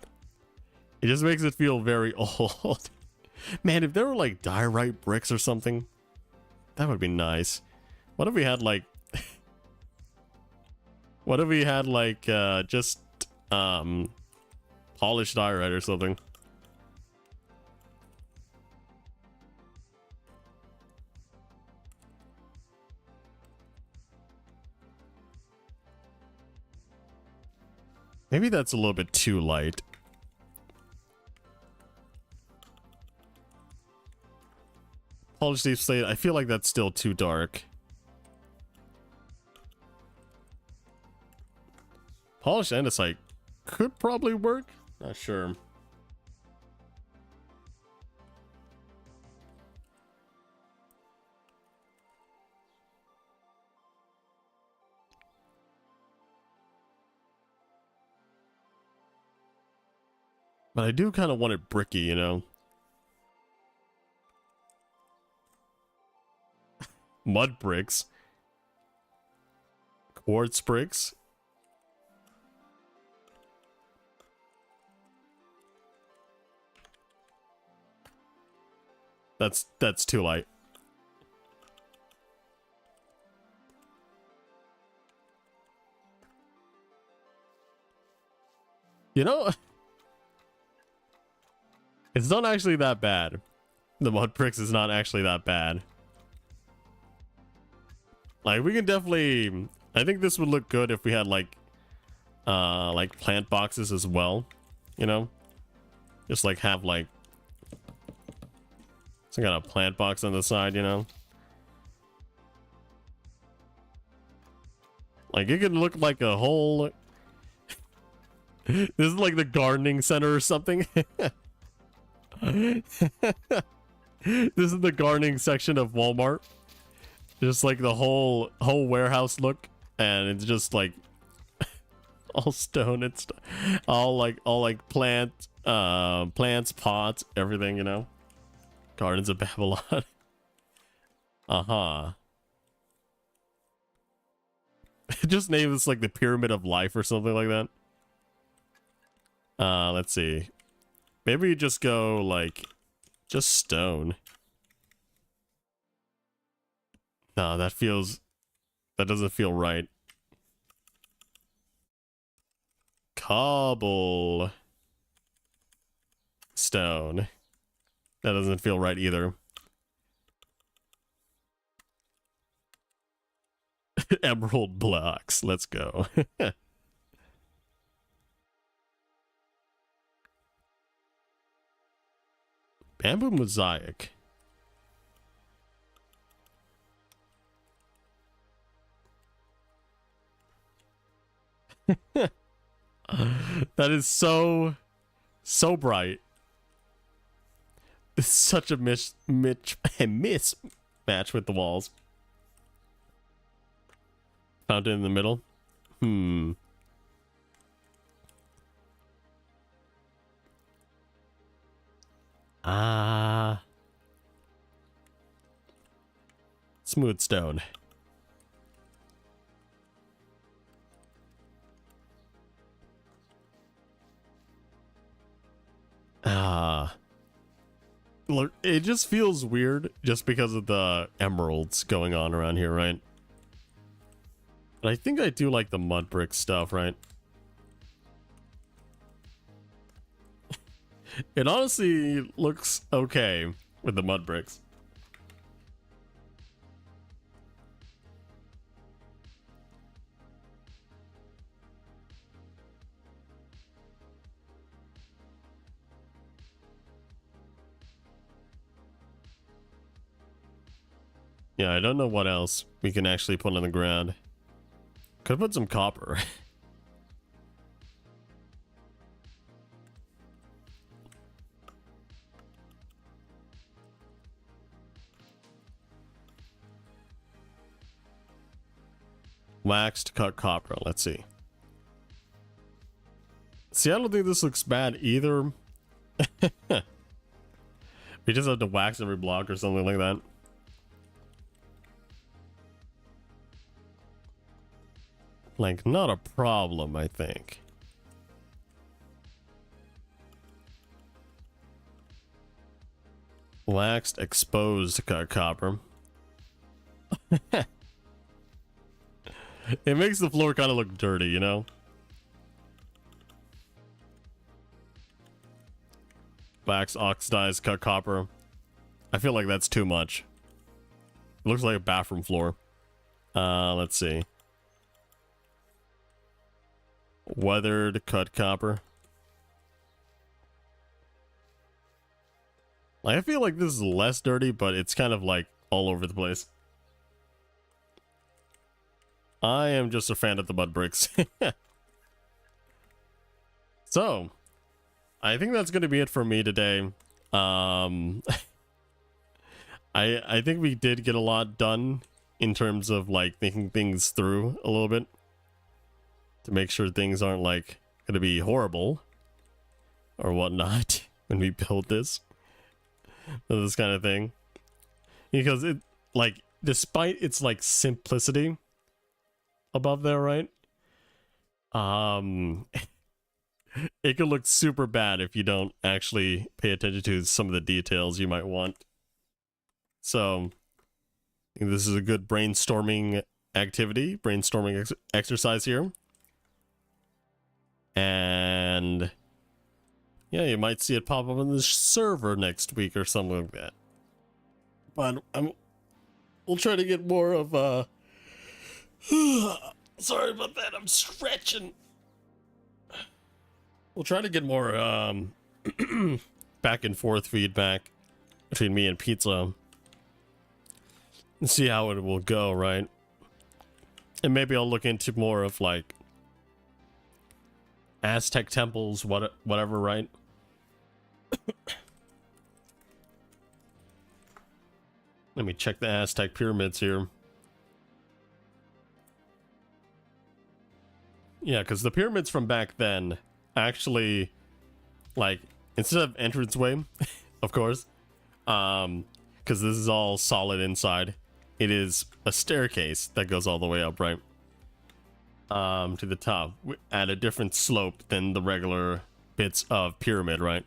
It just makes it feel very old. Man, if there were like diorite bricks or something, that would be nice. What if we had like what if we had like just polished diorite or something? Maybe that's a little bit too light. Polished deep slate, I feel like that's still too dark. Polished andesite could probably work. Not sure. But I do kind of want it bricky, you know? Mud bricks. Quartz bricks. That's too light. You know, it's not actually that bad. The mud bricks is not actually that bad. Like, we can definitely, I think this would look good if we had like plant boxes as well, you know? Just like have like some kind of plant box on the side, you know? Like, it could look like a whole this is like the gardening center or something. This is the gardening section of Walmart. Just like the whole warehouse look, and it's just like all stone and stuff, all like plants, pots, everything, you know. Gardens of Babylon. Just name this like the Pyramid of Life or something like that. Let's see. Maybe you just go like just stone. No, that doesn't feel right. Cobble stone. That doesn't feel right either. Emerald blocks. Let's go. Bamboo mosaic. That is so bright. It's such a mismatch with the walls. Fountain in the middle. Smooth stone. Look, it just feels weird just because of the emeralds going on around here, right? But I think I do like the mud brick stuff, right? It honestly looks okay with the mud bricks. Yeah, I don't know what else we can actually put on the ground. Could put some copper. Waxed cut copper. Let's see. See, I don't think this looks bad either. We just have to wax every block or something like that. Like, not a problem, I think. Waxed exposed cut copper. It makes the floor kind of look dirty, you know? Wax oxidized cut copper. I feel like that's too much. It looks like a bathroom floor. Let's see. Weathered cut copper. Like, I feel like this is less dirty, but it's kind of like all over the place. I am just a fan of the mud bricks. So, I think that's going to be it for me today. I think we did get a lot done in terms of like thinking things through a little bit to make sure things aren't like going to be horrible or whatnot when we build this kind of thing, because it, like, despite its like simplicity above there, right, it could look super bad if you don't actually pay attention to some of the details you might want. So I think this is a good brainstorming activity, brainstorming exercise here. And yeah, you might see it pop up on the server next week or something like that. But we'll try to get more of sorry about that, I'm stretching. We'll try to get more back and forth feedback between me and Pizza and see how it will go, right? And maybe I'll look into more of like Aztec temples, whatever, right? Let me check the Aztec pyramids here. Yeah, because the pyramids from back then actually, like, instead of entranceway, of course, because this is all solid inside, it is a staircase that goes all the way up, right? To the top at a different slope than the regular bits of pyramid, right?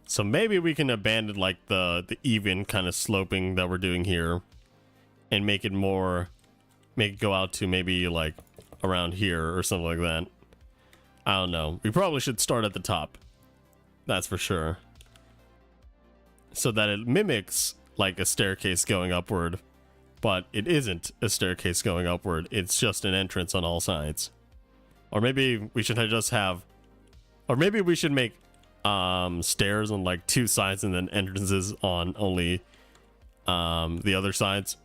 So maybe we can abandon like the even kind of sloping that we're doing here and make it go out to maybe like around here or something like that. I don't know. We probably should start at the top. That's for sure. So that it mimics like a staircase going upward, but it isn't a staircase going upward. It's just an entrance on all sides. Or maybe we should just have, or maybe we should make stairs on like 2 sides and then entrances on only the other sides.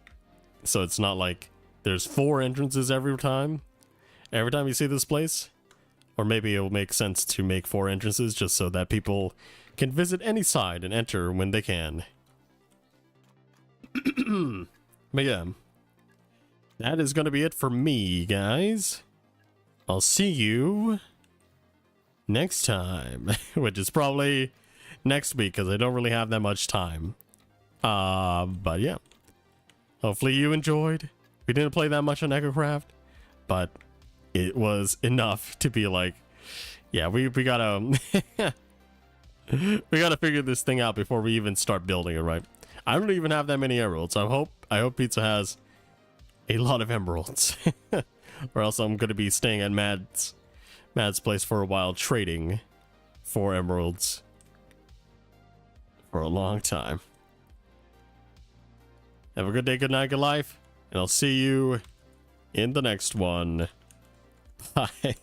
So it's not like there's 4 entrances every time you see this place. Or maybe it'll make sense to make 4 entrances just so that people can visit any side and enter when they can. But yeah, that is going to be it for me, guys. I'll see you next time, which is probably next week because I don't really have that much time. But yeah, hopefully you enjoyed. We didn't play that much on EchoCraft, but it was enough to be like, yeah, we gotta we gotta figure this thing out before we even start building it, right? I don't even have that many emeralds. I hope Pizza has a lot of emeralds, or else I'm gonna be staying at Mad's place for a while, trading for emeralds for a long time. Have a good day, good night, good life, and I'll see you in the next one. Bye.